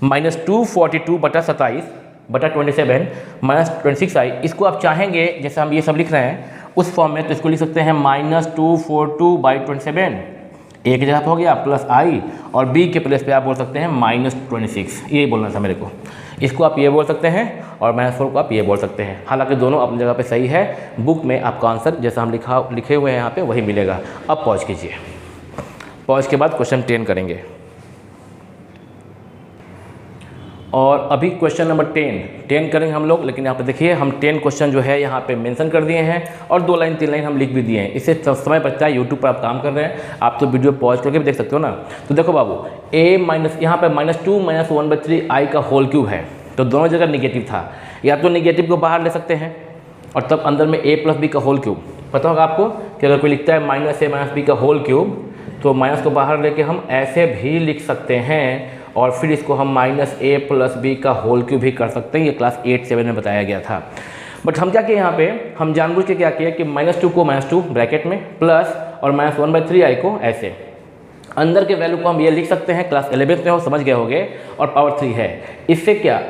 A: -242 बटा 27 बटा 27 -26i, इसको आप चाहेंगे जैसे हम ये सब लिख रहे हैं उस फॉर्म में, तो इसको लिख सकते हैं -242/27, ए की जगह पर हो गया प्लस i, और बी के प्लेस पे आप बोल सकते हैं -26, यही बोलना था मेरे को। इसको आप ये बोल सकते हैं और -4 को आप ये बोल सकते हैं, हालांकि दोनों अपनी जगह पे सही है, बुक में आपका आंसर जैसा हम लिखे हुए हैं यहाँ पे वही मिलेगा। अब पॉज कीजिए, पॉज के बाद क्वेश्चन 10 करेंगे। और अभी क्वेश्चन नंबर 10 करेंगे हम लोग, लेकिन यहाँ पे देखिए हम 10 क्वेश्चन जो है यहाँ पे मेंशन कर दिए हैं और 2 लाइन 3 लाइन हम लिख भी दिए हैं। इससे समय बचता है, यूट्यूब पर आप काम कर रहे हैं, आप तो वीडियो पॉज करके भी देख सकते हो ना। तो देखो बाबू, a माइनस यहाँ पे -2 - 1/3 i का होल क्यूब है, तो दोनों जगह निगेटिव था, या तो निगेटिव को बाहर ले सकते हैं और तब अंदर में a + b का होल क्यूब। पता होगा आपको कि अगर कोई लिखता है -a - b का होल क्यूब, तो माइनस को बाहर लेके हम ऐसे भी लिख सकते हैं और फिर इसको हम -a + b का होल क्यूब भी कर सकते हैं। ये क्लास 8-7 में बताया गया था। बट हम क्या किए यहाँ पे, हम जानबूझ के क्या किया कि -2 को -2 ब्रैकेट में प्लस और -1/3 i को ऐसे, अंदर के वैल्यू को हम ये लिख सकते हैं, क्लास 11th में हो समझ गए होंगे, और पावर 3 है। इससे क्या,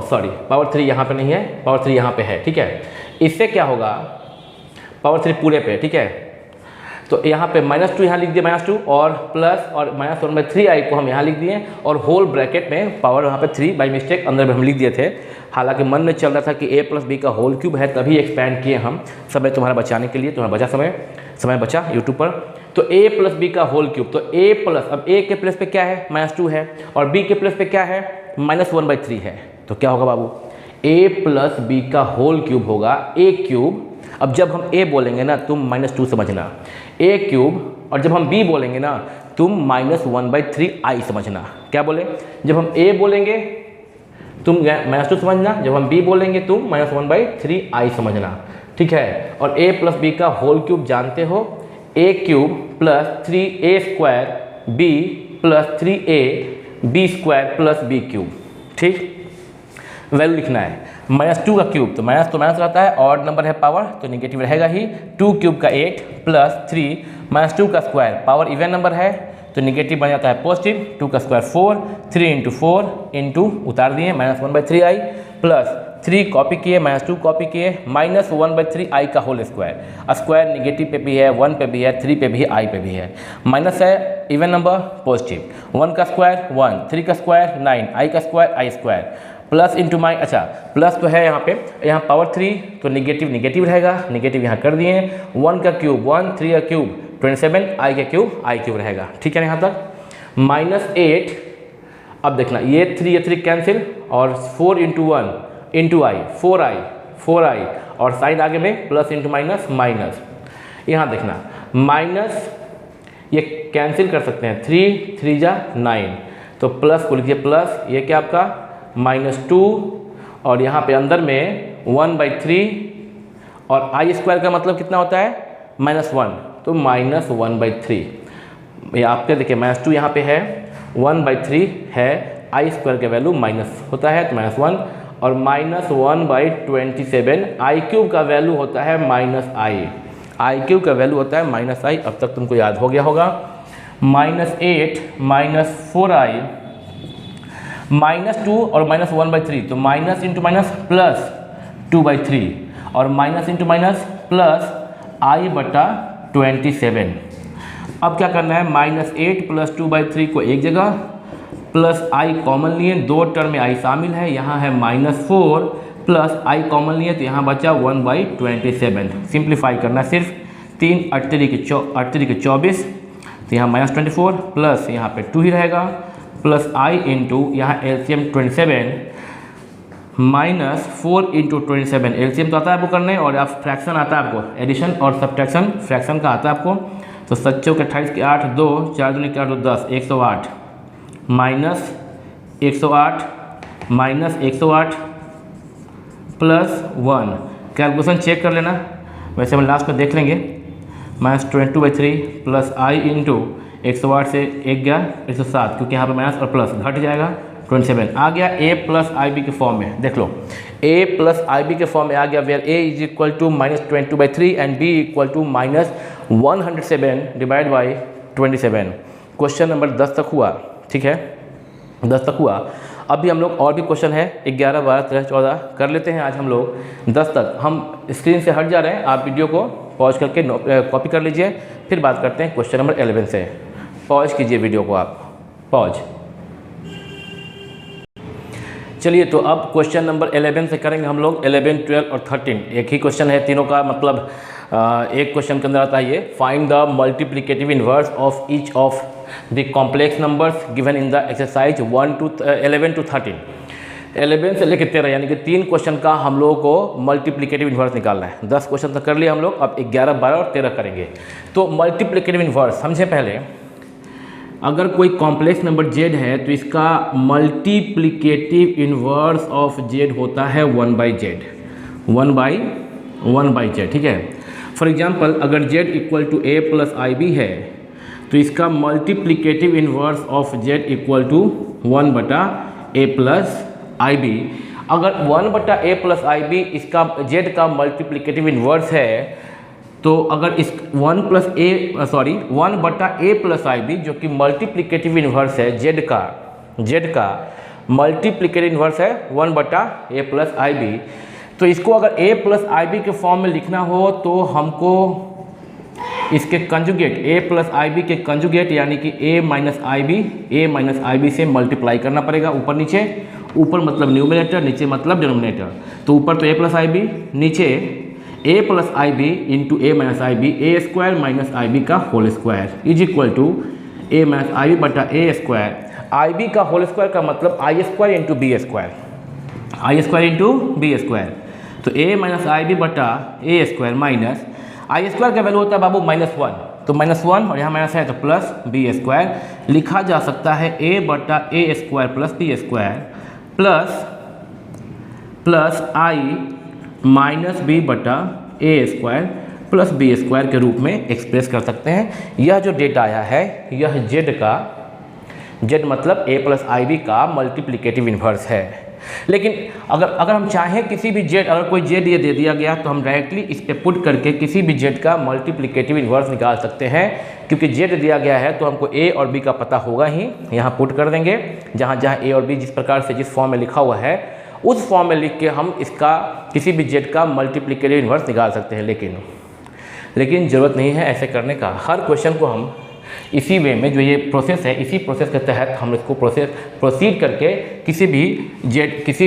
A: सॉरी पावर 3 यहाँ पे नहीं है, पावर 3 यहाँ पे है, ठीक है। इससे क्या होगा, पावर 3 पूरे पे, ठीक है। तो यहाँ पे -2 यहाँ लिख दिए -2 और प्लस और -1/3 i को हम यहाँ लिख दिए और होल ब्रैकेट में पावर यहाँ पे 3 बाई मिस्टेक अंदर में हम लिख दिए थे। हालांकि मन में चल रहा था कि a + b का होल क्यूब है, तभी एक्सपैंड किए हम, समय तुम्हारा बचाने के लिए, तुम्हारा बचा समय बचा यूट्यूब पर। तो a + b का होल क्यूब, तो a प्लस, अब a के प्लस पे क्या है -2 है और b के प्लस पे क्या है -1/3 है, तो क्या होगा बाबू, a + b का होल क्यूब होगा a क्यूब। अब जब हम a बोलेंगे ना तुम -2 समझना, a क्यूब, और जब हम b बोलेंगे ना तुम -1/3 i समझना। क्या बोले, जब हम a बोलेंगे तुम -2 समझना, जब हम b बोलेंगे तुम -1/3 i समझना, ठीक है। और a + b का होल क्यूब जानते हो, a cube plus 3a² b plus 3a b² + b cube, ठीक। वैल्यू लिखना है, -2 का क्यूब तो माइनस रहता है, ऑड नंबर है पावर तो निगेटिव रहेगा ही, 2 क्यूब का 8 प्लस 3 -2 का स्क्वायर, पावर इवन नंबर है तो निगेटिव बन जाता है पॉजिटिव, 2 का स्क्वायर 4, 3 × 4 इंटू उतार दिए -1/3 i प्लस 3 कॉपी किए, -2 कॉपी किए, -1/3 i का होल स्क्वायर। स्क्वायर निगेटिव पे भी है, 1 पे भी है, 3 पे भी है, i पे भी है, माइनस है इवन नंबर पॉजिटिव, 1 का स्क्वायर 1, 3 का स्क्वायर 9, i का square i square plus into अच्छा प्लस तो है यहाँ पे, यहाँ पावर 3 तो निगेटिव रहेगा, निगेटिव यहाँ कर दिए, 1 का क्यूब 1, 3 का क्यूब 27, i का क्यूब i क्यूब रहेगा, ठीक है ना यहाँ तक। -8, अब देखना ये 3 कैंसिल और 4 × 1 इंटू i 4i और साइन आगे में प्लस इंटू माइनस, यहाँ देखना माइनस ये कैंसिल कर सकते हैं, 3 3 जा 9 तो प्लस को लिखिए प्लस, ये क्या आपका -2 और यहाँ पे अंदर में 1/3 और i स्क्वायर का मतलब कितना होता है -1, तो -1/3। ये आपके देखिए -2 यहाँ पे है, 1/3 है, i स्क्वायर का वैल्यू माइनस होता है तो -1 और -1/27 i क्यूब का वैल्यू होता है -i क्यूब का वैल्यू होता है -i। अब तक तुमको याद हो गया होगा। -8 -4i -2 और -1/3 तो माइनस इंटू माइनस प्लस 2/3 और minus into minus plus i/27। अब क्या करना है, -8 + 2/3 को एक जगह प्लस i कॉमन लिए, 2 टर्म में i शामिल है, यहाँ है -4 प्लस i कॉमन लिए तो यहाँ बचा 1/27। सिंप्लीफाई करना सिर्फ 3 8 के 24 तो यहाँ -24 प्लस यहाँ पे 2 ही रहेगा प्लस i इंटू यहाँ एलसीएम 27 -4 × 27, एलसीएम तो आता है आपको करने और आप फ्रैक्शन आता है आपको, एडिशन और सब्ट्रैक्शन फ्रैक्शन का आता है आपको। तो 7 के 28 के 8 2 4 दूनी 4 2 10 108 -108 -108 प्लस 1। कैलकुलेशन चेक कर लेना, वैसे हम लास्ट में देख लेंगे। -22/3 प्लस i इंटू 108 से 1 गया 107, क्योंकि यहाँ पे माइनस और प्लस घट जाएगा 27 आ गया। a + ib के फॉर्म में देख लो, a + ib के फॉर्म में आ गया, where a = -22/3 and b = -107 divide by 27। Question number 10 तक हुआ, ठीक है, 10 तक हुआ। अभी हम लोग और भी क्वेश्चन है 11 12 13 14 कर लेते हैं आज हम लोग 10 तक। हम स्क्रीन से हट जा रहे हैं, आप वीडियो को पॉज करके कॉपी कर लीजिए, फिर बात करते हैं क्वेश्चन नंबर 11 से। पॉज कीजिए वीडियो को, आप पॉज। चलिए तो अब क्वेश्चन नंबर 11 से करेंगे हम लोग। 11 12 और 13 एक ही क्वेश्चन है तीनों का, मतलब एक क्वेश्चन के अंदर आता है ये, find the multiplicative inverse of each of the complex numbers given in the exercise 11 to 13। 11 से लेकर 13 यानी कि 3 क्वेश्चन का हम लोगों को मल्टीप्लिकेटिव इन्वर्स निकालना है। 10 क्वेश्चन तो कर लिया हम लोग, अब 11, 12 और 13 करेंगे। तो मल्टीप्लिकेटिव इन्वर्स समझे पहले, अगर कोई कॉम्प्लेक्स नंबर z है तो इसका मल्टीप्लिकेटिव इन्वर्स ऑफ z होता है 1/z, 1/z, ठीक है। फॉर एग्जांपल अगर z equal to a plus IB है तो इसका multiplicative inverse of z equal to 1/a plus IB। अगर 1/a प्लस IB इसका z का मल्टीप्लिकेटिव इन्वर्स है तो अगर इस 1/a प्लस IB जो कि मल्टीप्लिकेटिव इन्वर्स है z का मल्टीप्लिकेटिव इन्वर्स है 1/a प्लस IB, तो इसको अगर a प्लस IB के फॉर्म में लिखना हो तो हमको इसके कंजुगेट a प्लस IB के कंजुगेट यानी कि a माइनस IB से मल्टीप्लाई करना पड़ेगा ऊपर नीचे। ऊपर मतलब न्यूमरेटर, नीचे मतलब डिनोमिनेटर। तो ऊपर तो a प्लस IB, नीचे a plus IB into a minus IB, a square minus IB का whole square is equal to a minus IB बटा a स्क्वायर। IB का होल स्क्वायर का मतलब I square into B square, I square into B square. तो a माइनस IB बटा a square minus I square का वैल्यू होता है बाबू -1, तो -1 और यहाँ माइनस है तो प्लस B स्क्वायर। लिखा जा सकता है a बटा a square plus B square plus I minus B बटा a square plus B square के रूप में एक्सप्रेस कर सकते हैं। यह जो डेटा आया है यह z मतलब a प्लस IB का मल्टीप्लिकेटिव इन्वर्स है। लेकिन अगर हम चाहें किसी भी अगर कोई z ये दे दिया गया तो हम डायरेक्टली इस पे पुट करके किसी भी z का मल्टीप्लिकेटिव इन्वर्स निकाल सकते हैं। क्योंकि z दिया गया है तो हमको a और b का पता होगा ही, यहाँ पुट कर देंगे। जहाँ a और b जिस प्रकार से जिस फॉर्म में लिखा हुआ है उस फॉर्म में लिख के हम इसका किसी भी z का मल्टीप्लिकेटिव इन्वर्स निकाल सकते हैं। लेकिन ज़रूरत नहीं है ऐसे करने का। हर क्वेश्चन को हम इसी वे में, जो ये प्रोसेस है, इसी प्रोसेस के तहत हम इसको प्रोसीड करके किसी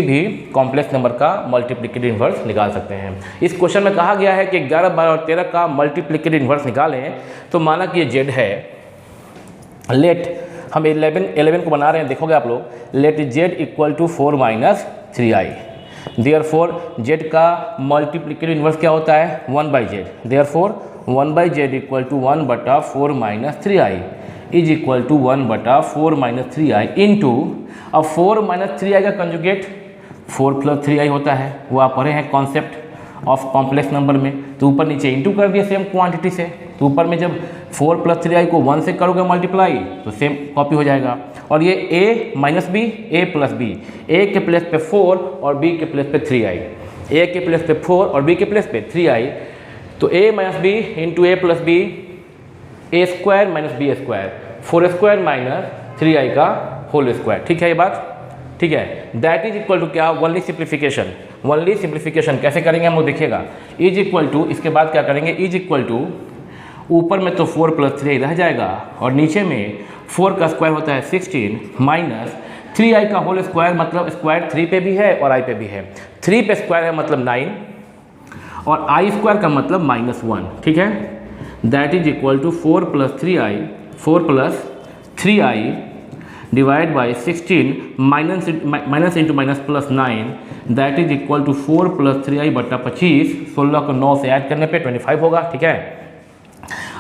A: भी कॉम्प्लेक्स नंबर का मल्टीप्लिकेटिव इन्वर्स निकाल सकते हैं। इस क्वेश्चन में कहा गया है कि 11, 12 और 13 का मल्टीप्लिकेटिव इन्वर्स निकालें। तो माना कि ये z है, लेट हम 11 को बना रहे हैं, देखोगे आप लोग, let z equal to 4 minus 3i। Therefore z का मल्टीप्लिकेटिव इन्वर्स क्या होता है 1/z। Therefore 1/z equal to 1/4 minus 3i is equal to 1/4 minus 3i into, अब 4 माइनस 3i का कंजुगेट 4 प्लस 3i होता है, वो आप पढ़े हैं कॉन्सेप्ट ऑफ कॉम्प्लेक्स नंबर में। तो ऊपर नीचे इंटू कर दिया सेम क्वांटिटी से। तो ऊपर में जब 4 प्लस 3i को 1 से करोगे मल्टीप्लाई तो सेम कॉपी हो जाएगा। और ये a minus b, a plus b, a के प्लेस पे 4 और b के प्लेस पे 3i, a के प्लेस पे 4 और b के प्लेस पे 3i। तो a minus b into a plus b, a square minus b square, 4 square minus 3i का होल स्क्वायर। ठीक है ये बात, ठीक है। दैट इज इक्वल टू क्या, वनली सिंप्लीफिकेशन। वनली सिंप्लीफिकेशन कैसे करेंगे हम लोग देखिएगा। इज इक्वल टू, इसके बाद क्या करेंगे, इज इक्वल टू, ऊपर में तो 4 प्लस 3 रह जाएगा और नीचे में 4 का स्क्वायर होता है 16 माइनस 3i का होल स्क्वायर, मतलब स्क्वायर 3 पे भी है और i पे भी है। 3 पे स्क्वायर है मतलब 9 और i स्क्वायर का मतलब -1, ठीक है। That is equal to 4 plus 3i divide by 16 minus into minus plus 9, that is equal to 4 plus 3i बटा 25। 16 को 9 से ऐड करने पे 25 होगा, ठीक है।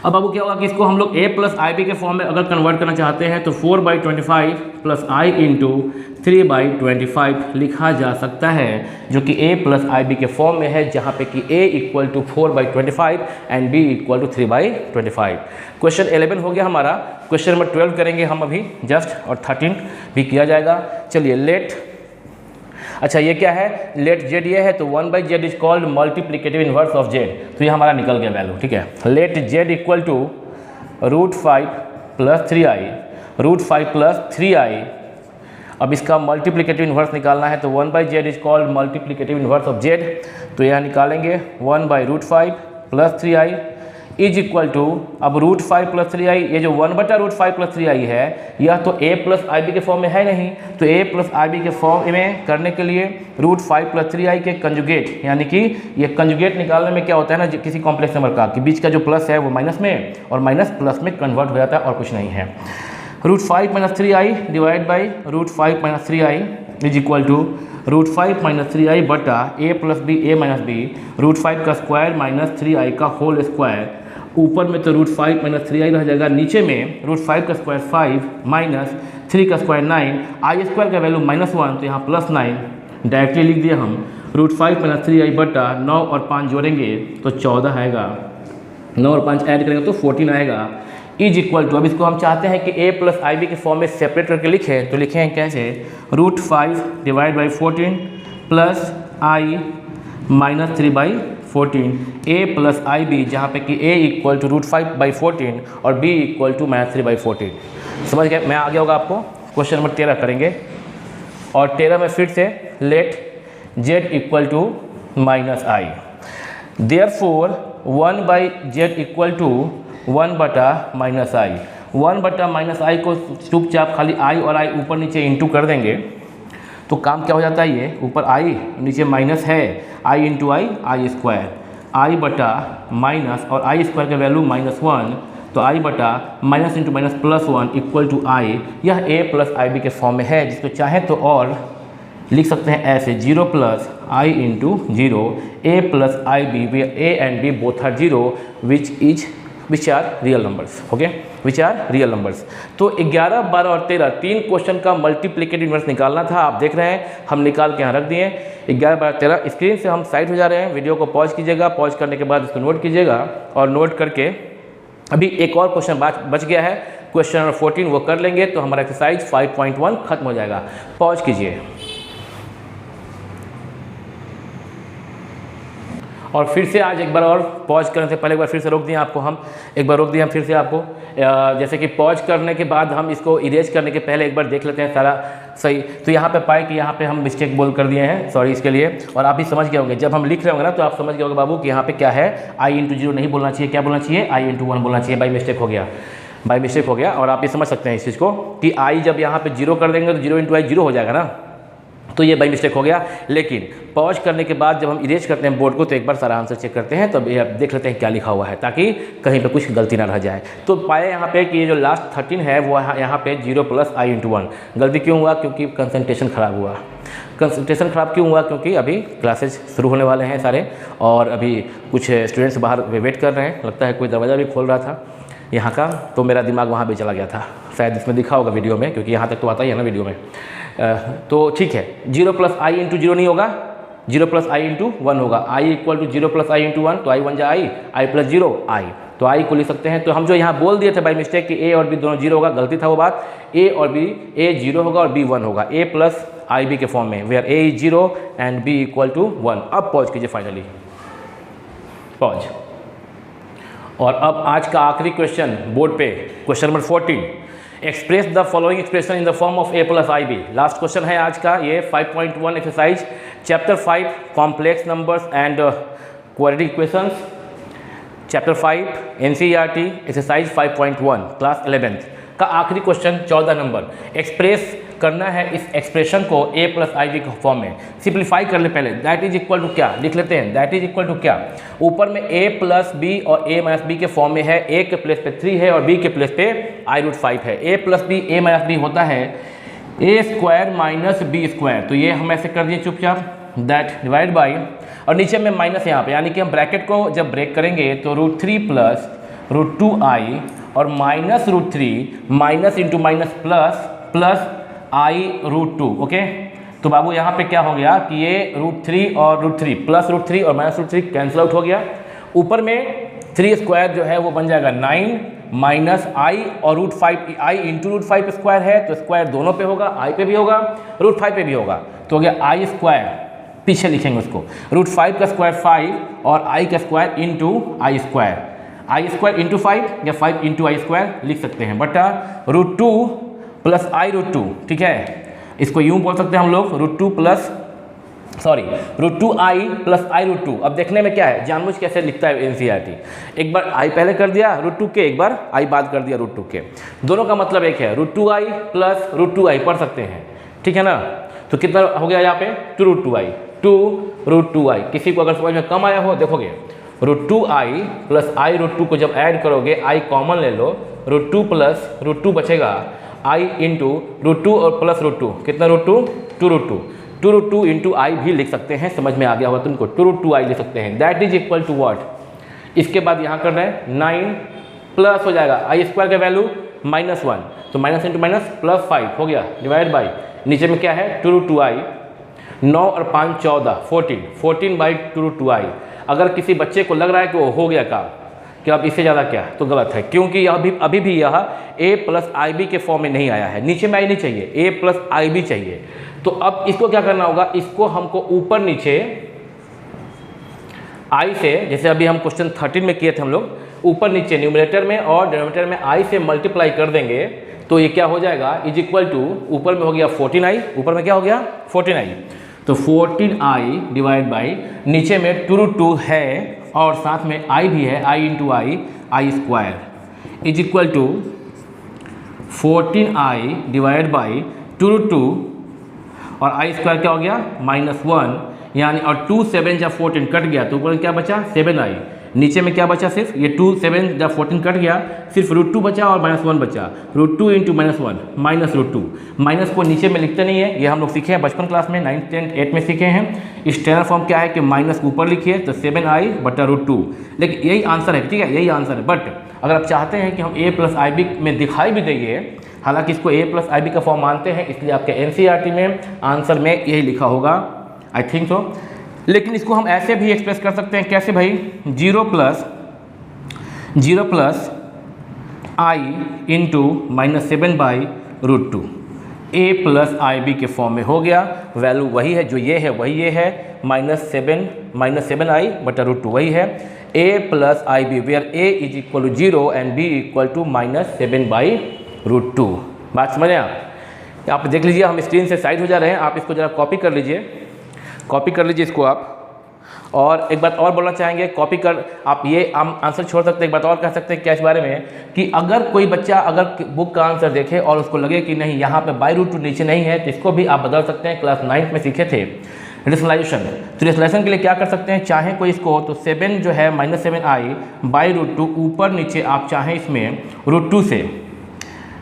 A: अब बाबू क्या होगा कि इसको हम लोग a प्लस IB के फॉर्म में अगर कन्वर्ट करना चाहते हैं तो 4/25 प्लस i इंटू 3/25 लिखा जा सकता है, जो कि a प्लस IB के फॉर्म में है, जहाँ पे कि a equal to 4/25 and b equal to 3/25। Question 11 हो गया हमारा। क्वेश्चन नंबर 12 करेंगे हम अभी जस्ट, और 13 भी किया जाएगा। चलिए लेट, अच्छा ये क्या है, लेट z ये है तो 1/z is called multiplicative inverse of z। तो ये हमारा निकल गया वैल्यू, ठीक है। Let z equal to √5 plus 3i। अब इसका मल्टीप्लिकेटिव इन्वर्स निकालना है तो 1/z is called multiplicative inverse of z। तो यहाँ निकालेंगे 1/√5 plus 3i is equal to, अब √5 प्लस 3i, ये जो 1/√5 प्लस 3i है यह तो a प्लस IB के फॉर्म में है नहीं, तो a प्लस IB के फॉर्म में करने के लिए √5 प्लस 3i के कंजुगेट, यानी कि ये कंजुगेट निकालने में क्या होता है ना, किसी कॉम्प्लेक्स नंबर का कि बीच का जो प्लस है वो माइनस में और माइनस प्लस में कन्वर्ट हो जाता है और कुछ नहीं है। √5 minus 3i divide by √5 minus 3i is equal to √5 minus 3i बटा a plus B a minus B √5 का स्क्वायर माइनस 3i का होल स्क्वायर। ऊपर में तो √5 माइनस 3i रह जाएगा, नीचे में √5 का स्क्वायर 5 माइनस 3 का स्क्वायर 9, आई स्क्वायर का वैल्यू -1 तो यहाँ +9 डायरेक्टली लिख दिया हम। √5 माइनस 3i बटा 9 और 5 जोड़ेंगे तो 14 आएगा, 9 और 5 ऐड करेंगे तो 14 आएगा इज इक्वल टू। अब इसको हम चाहते हैं कि a प्लस आई बी के फॉर्म में सेपरेट करके लिखें, तो लिखें कैसे, √5 divide by 14 plus i minus 3/14 a plus I B, जहाँ पे कि a इक्वल टू √5/14 और b इक्वल टू -3/14। समझ गए? मैं आगे होगा आपको क्वेश्चन नंबर 13 करेंगे, और 13 में फिर से let z equal to -i, therefore 1/z equal to 1 बटा -i। 1 बटा -i को चुपचाप खाली i और i ऊपर नीचे इंटू कर देंगे तो काम क्या हो जाता है, ये ऊपर i नीचे माइनस है, i into I square, i बटा माइनस और i स्क्वायर का वैल्यू -1 तो i बटा minus into minus +1 equal to i। यह a प्लस आई बी के फॉर्म में है, जिसको चाहे तो और लिख सकते हैं ऐसे 0 plus i into 0 a plus I B, a and b both are 0 which are real numbers. Okay, which are real numbers. तो 11, 12 और 13 तीन क्वेश्चन का मल्टीप्लिकेटिव इन्वर्स निकालना था। आप देख रहे हैं हम निकाल के यहाँ रख दिए। 11, 12, 13 स्क्रीन से हम साइड हो जा रहे हैं। वीडियो को पॉज कीजिएगा, पॉज करने के बाद इसको नोट कीजिएगा, और नोट करके अभी एक और क्वेश्चन बच गया है, क्वेश्चन नंबर 14, वो कर लेंगे तो हमारा एक्सरसाइज 5.1 खत्म हो जाएगा। पॉज कीजिए और फिर से आज एक बार और पॉज करने से पहले एक बार फिर से रोक दिए आपको, हम एक बार रोक दिए हम फिर से आपको, जैसे कि पॉज करने के बाद हम इसको इरेज करने के पहले एक बार देख लेते हैं सारा सही। तो यहाँ पे पाए कि यहाँ पे हम मिस्टेक बोल कर दिए हैं, सॉरी इसके लिए। और आप भी समझ गए होंगे, जब हम लिख रहे होंगे ना तो आप समझ गए होंगे बाबू कि यहाँ पे क्या है, i इंटू 0 नहीं बोलना चाहिए, क्या बोलना चाहिए, i इंटू 1 बोलना चाहिए। बाई मिस्टेक हो गया, बाई मिस्टेक हो गया। और आप ये समझ सकते हैं इस चीज़ को कि i जब यहाँ पे 0 कर देंगे तो 0 इंटू आई 0 हो जाएगा ना, तो ये बाई मिस्टेक हो गया। लेकिन पॉज करने के बाद जब हम इरेज करते हैं बोर्ड को तो एक बार सारा आंसर चेक करते हैं, तब ये देख लेते हैं क्या लिखा हुआ है, ताकि कहीं पे कुछ गलती ना रह जाए। तो पाए यहाँ पे कि ये जो लास्ट 13 है वो यहाँ पे 0 प्लस i इंटू 1। गलती क्यों हुआ? क्योंकि कंसंट्रेशन ख़राब हुआ। कंसंट्रेशन ख़राब क्यों हुआ? क्योंकि अभी क्लासेज शुरू होने वाले हैं सारे, और अभी कुछ स्टूडेंट्स बाहर वेट कर रहे हैं, लगता है कोई दरवाज़ा भी खोल रहा था यहाँ का, तो मेरा दिमाग वहाँ भी चला गया था, शायद इसमें दिखा होगा वीडियो में, क्योंकि यहाँ तक तो आता ही है ना वीडियो में। तो ठीक है, 0 प्लस i इंटू 0 नहीं होगा, 0 प्लस i इंटू 1 होगा। i equal to 0 plus i into 1, तो i 1 जा i प्लस 0 i, तो i को लिख सकते हैं। तो हम जो यहाँ बोल दिए थे बाई मिस्टेक कि a और b दोनों 0 होगा, गलती था वो बात। a और b, a 0 होगा और b 1 होगा, a प्लस आई बी के फॉर्म में, where a is 0 and b equal to 1। अब पॉज कीजिए, फाइनली पॉज। और अब आज का आखिरी क्वेश्चन बोर्ड पे, question number 14, express the following expression in the form of a plus I B. Last question है आज का ये 5.1 exercise chapter 5 complex numbers and quadratic equations, chapter 5 NCERT exercise 5.1 class 11th का आखिरी क्वेश्चन 14 नंबर। एक्सप्रेस करना है इस एक्सप्रेशन को a प्लस आई बी के फॉर्म में। सिंप्लीफाई कर ले पहले, दैट इज इक्वल टू क्या लिख लेते हैं, दैट इज इक्वल टू क्या, ऊपर में a प्लस बी और a माइनस बी के फॉर्म में है, a के प्लेस पे 3 है और b के प्लेस पे i√5 है। a plus B a minus B होता है a square minus B square, तो ये हम ऐसे कर दिए चुपचाप, दैट डिवाइड बाई, और नीचे में माइनस यहाँ पे, यानी कि हम ब्रैकेट को जब ब्रेक करेंगे तो √3 प्लस √2i और minus √3 minus into minus plus i√2। Okay, तो बाबू यहाँ पे क्या हो गया कि ये √3 और √3 प्लस √3 और माइनस √3 कैंसिल आउट हो गया। ऊपर में 3 स्क्वायर जो है वो बन जाएगा 9 माइनस i और √5, i इंटू √5 स्क्वायर है तो स्क्वायर दोनों पे होगा, i पे भी होगा √5 पे भी होगा, तो हो गया i स्क्वायर, पीछे लिखेंगे उसको, √5 का स्क्वायर 5 और i का square into I square, I square into 5 या 5 इंटू आई स्क्वायर लिख सकते हैं, बटा √2 प्लस i√2। ठीक है, इसको यूँ बोल सकते हैं हम लोग, √2i प्लस i√2। अब देखने में क्या है, जानबूझ कैसे लिखता है एनसीईआरटी, एक बार i पहले कर दिया √2 के, एक बार i बाद कर दिया √2 के, दोनों का मतलब एक है, √2i प्लस √2i पढ़ सकते हैं, ठीक है ना। तो कितना हो गया यहाँ पे, 2√2i। किसी को अगर समझ में कम आया हो, देखोगे √2i प्लस i√2 को जब ऐड करोगे, i कॉमन ले लो, √2 प्लस √2 बचेगा आई इंटू √2 और प्लस √2, कितना √2, 2√2, 2√2 इंटू आई भी लिख सकते हैं, समझ में आ गया होगा तुमको, 2√2 आई लिख सकते हैं। That is equal to what, इसके बाद यहाँ कर रहे हैं 9 प्लस हो जाएगा आई स्क्वायर का वैल्यू -1, तो माइनस इंटू माइनस प्लस 5 हो गया डिवाइड बाई, नीचे में क्या है 2√2 आई, 9 और 5 14, 14 बाई 2√2 आई। अगर किसी बच्चे को लग रहा है कि वो हो गया काम कि अब इससे ज़्यादा क्या, तो गलत है, क्योंकि यह अभी भी यह a प्लस आई बी के फॉर्म में नहीं आया है, नीचे में आई नहीं चाहिए, a प्लस आई बी चाहिए। तो अब इसको क्या करना होगा, इसको हमको ऊपर नीचे आई से, जैसे अभी हम क्वेश्चन 13 में किए थे हम लोग, ऊपर नीचे न्यूमरेटर में और डिनोमिनेटर में आई से मल्टीप्लाई कर देंगे, तो ये क्या हो जाएगा इज इक्वल टू, ऊपर में हो गया 14i, ऊपर में क्या हो गया 14i, तो 14i डिवाइड बाई, नीचे में 2√2 है और साथ में i भी है, i into I square is equal to 14i divide by 2√2 और i स्क्वायर क्या हो गया -1, यानी और 2 7 जा 14 कट गया, तो ऊपर क्या बचा 7i, नीचे में क्या बचा सिर्फ ये 2 7 जा 14 कट गया, सिर्फ √2 बचा और -1 बचा, √2 इंटू -1 -√2, माइनस को नीचे में लिखते नहीं है, ये हम लोग सीखे हैं बचपन क्लास में 9th 10th 8th में सीखे हैं। स्टैंडर्ड फॉर्म क्या है कि माइनस ऊपर लिखिए तो 7i बटा √2, लेकिन यही आंसर है, ठीक है यही आंसर है। बट अगर आप चाहते हैं कि हम a प्लस आई बी में दिखाई भी देंगे, हालांकि इसको a प्लस आई बी का फॉर्म मानते हैं, इसलिए आपके NCERT में आंसर में यही लिखा होगा, आई थिंक सो। लेकिन इसको हम ऐसे भी एक्सप्रेस कर सकते हैं, कैसे भाई, 0 plus I into -7 by √2, a plus I B के फॉर्म में हो गया, वैल्यू वही है जो ये है वही ये है, -7i बटा √2 वही है, a plus I B where a is equal to 0 and b equal to -7 by √2। बात समझ आप देख लीजिए, हम स्क्रीन से साइड हो जा रहे हैं, आप इसको ज़रा कॉपी कर लीजिए, कॉपी कर लीजिए इसको आप। और एक बात और बोलना चाहेंगे, कॉपी कर आप ये आंसर छोड़ सकते हैं, एक बात और कह सकते हैं क्या इस बारे में, कि अगर कोई बच्चा अगर बुक का आंसर देखे और उसको लगे कि नहीं यहाँ पे बाई √2 नीचे नहीं है, तो इसको भी आप बदल सकते हैं। क्लास 9th में सीखे थे रेशनलाइजेशन, तो रेशनलाइजेशन के लिए क्या कर सकते हैं, चाहे कोई इसको तो 7 जो है -7i बाई √2, ऊपर नीचे आप चाहें इसमें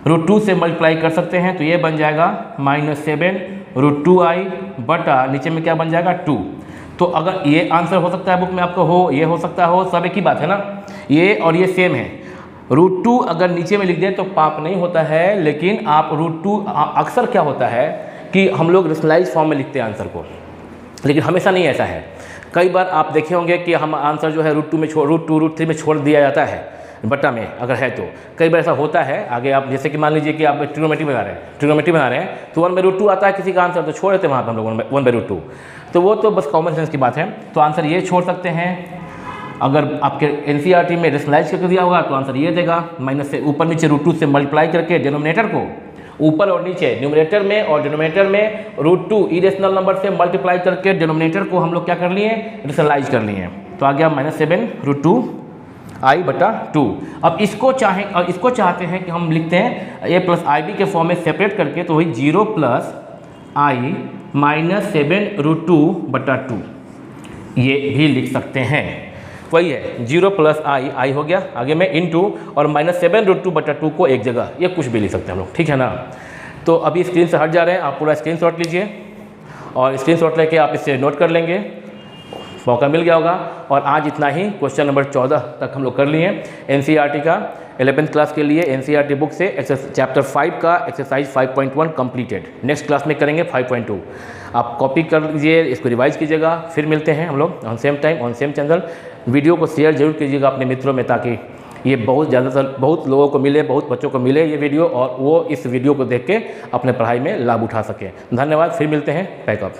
A: √2 से मल्टीप्लाई कर सकते हैं, तो ये बन जाएगा -7 √2i बटा नीचे में क्या बन जाएगा 2। तो अगर ये आंसर हो सकता है बुक में आपको, हो ये हो सकता हो, सब एक ही बात है ना, ये और ये सेम है। √2 अगर नीचे में लिख दें तो पाप नहीं होता है, लेकिन आप √2 अक्सर क्या होता है कि हम लोग रेशनलाइज फॉर्म में लिखते हैं आंसर को, लेकिन हमेशा नहीं ऐसा है। कई बार आप देखे होंगे कि हम आंसर जो है √2 में √2 √3 में छोड़ दिया जाता है बटा में, अगर है तो कई बार ऐसा होता है। आगे आप जैसे कि मान लीजिए कि आप ट्रिग्नोमेट्री बना रहे हैं तो 1/√2 आता है किसी का आंसर, तो छोड़ देते हैं वहाँ पर हम लोग 1/√2, तो वो तो बस कॉमन सेंस की बात है। तो आंसर ये छोड़ सकते हैं। अगर आपके NCERT में रेशनलाइज करके दिया होगा तो आंसर ये देगा, माइनस से ऊपर नीचे √2 से मल्टीप्लाई करके डिनोमिनेटर को ऊपर और नीचे न्यूमरेटर में और डिनोमिनेटर में √2 इरेशनल नंबर से मल्टीप्लाई करके डिनोमिनेटर को हम लोग क्या कर लिए, रेशनलाइज कर लिए। तो आ गया -7 √2i बटा 2। अब इसको चाहते हैं कि हम लिखते हैं a प्लस आई बी के फॉर्म में सेपरेट करके, तो वही 0 प्लस i -7 √2 बटा 2 ये भी लिख सकते हैं। वही है 0 प्लस आई हो गया, आगे में इनटू और -7 √2 बटा 2 को एक जगह, ये कुछ भी लिख सकते हैं हम लोग, ठीक है ना। तो अभी स्क्रीन से हट जा रहे हैं, आप पूरा स्क्रीनशॉट लीजिए और स्क्रीनशॉट लेके आप इसे नोट कर लेंगे, मौका मिल गया होगा। और आज इतना ही, क्वेश्चन नंबर 14 तक हम लोग कर लिए NCERT का 11th क्लास के लिए NCERT बुक से चैप्टर 5 का एक्सरसाइज 5.1 कंप्लीटेड। नेक्स्ट क्लास में करेंगे 5.2। आप कॉपी कर लीजिए, इसको रिवाइज कीजिएगा, फिर मिलते हैं हम लोग on same time on same channel. Video को शेयर जरूर कीजिएगा अपने मित्रों में, ताकि ये बहुत लोगों को मिले, बहुत बच्चों को मिले ये वीडियो, और वो इस वीडियो को देख के अपने पढ़ाई में लाभ उठा सकें। धन्यवाद, फिर मिलते हैं, पैकअप।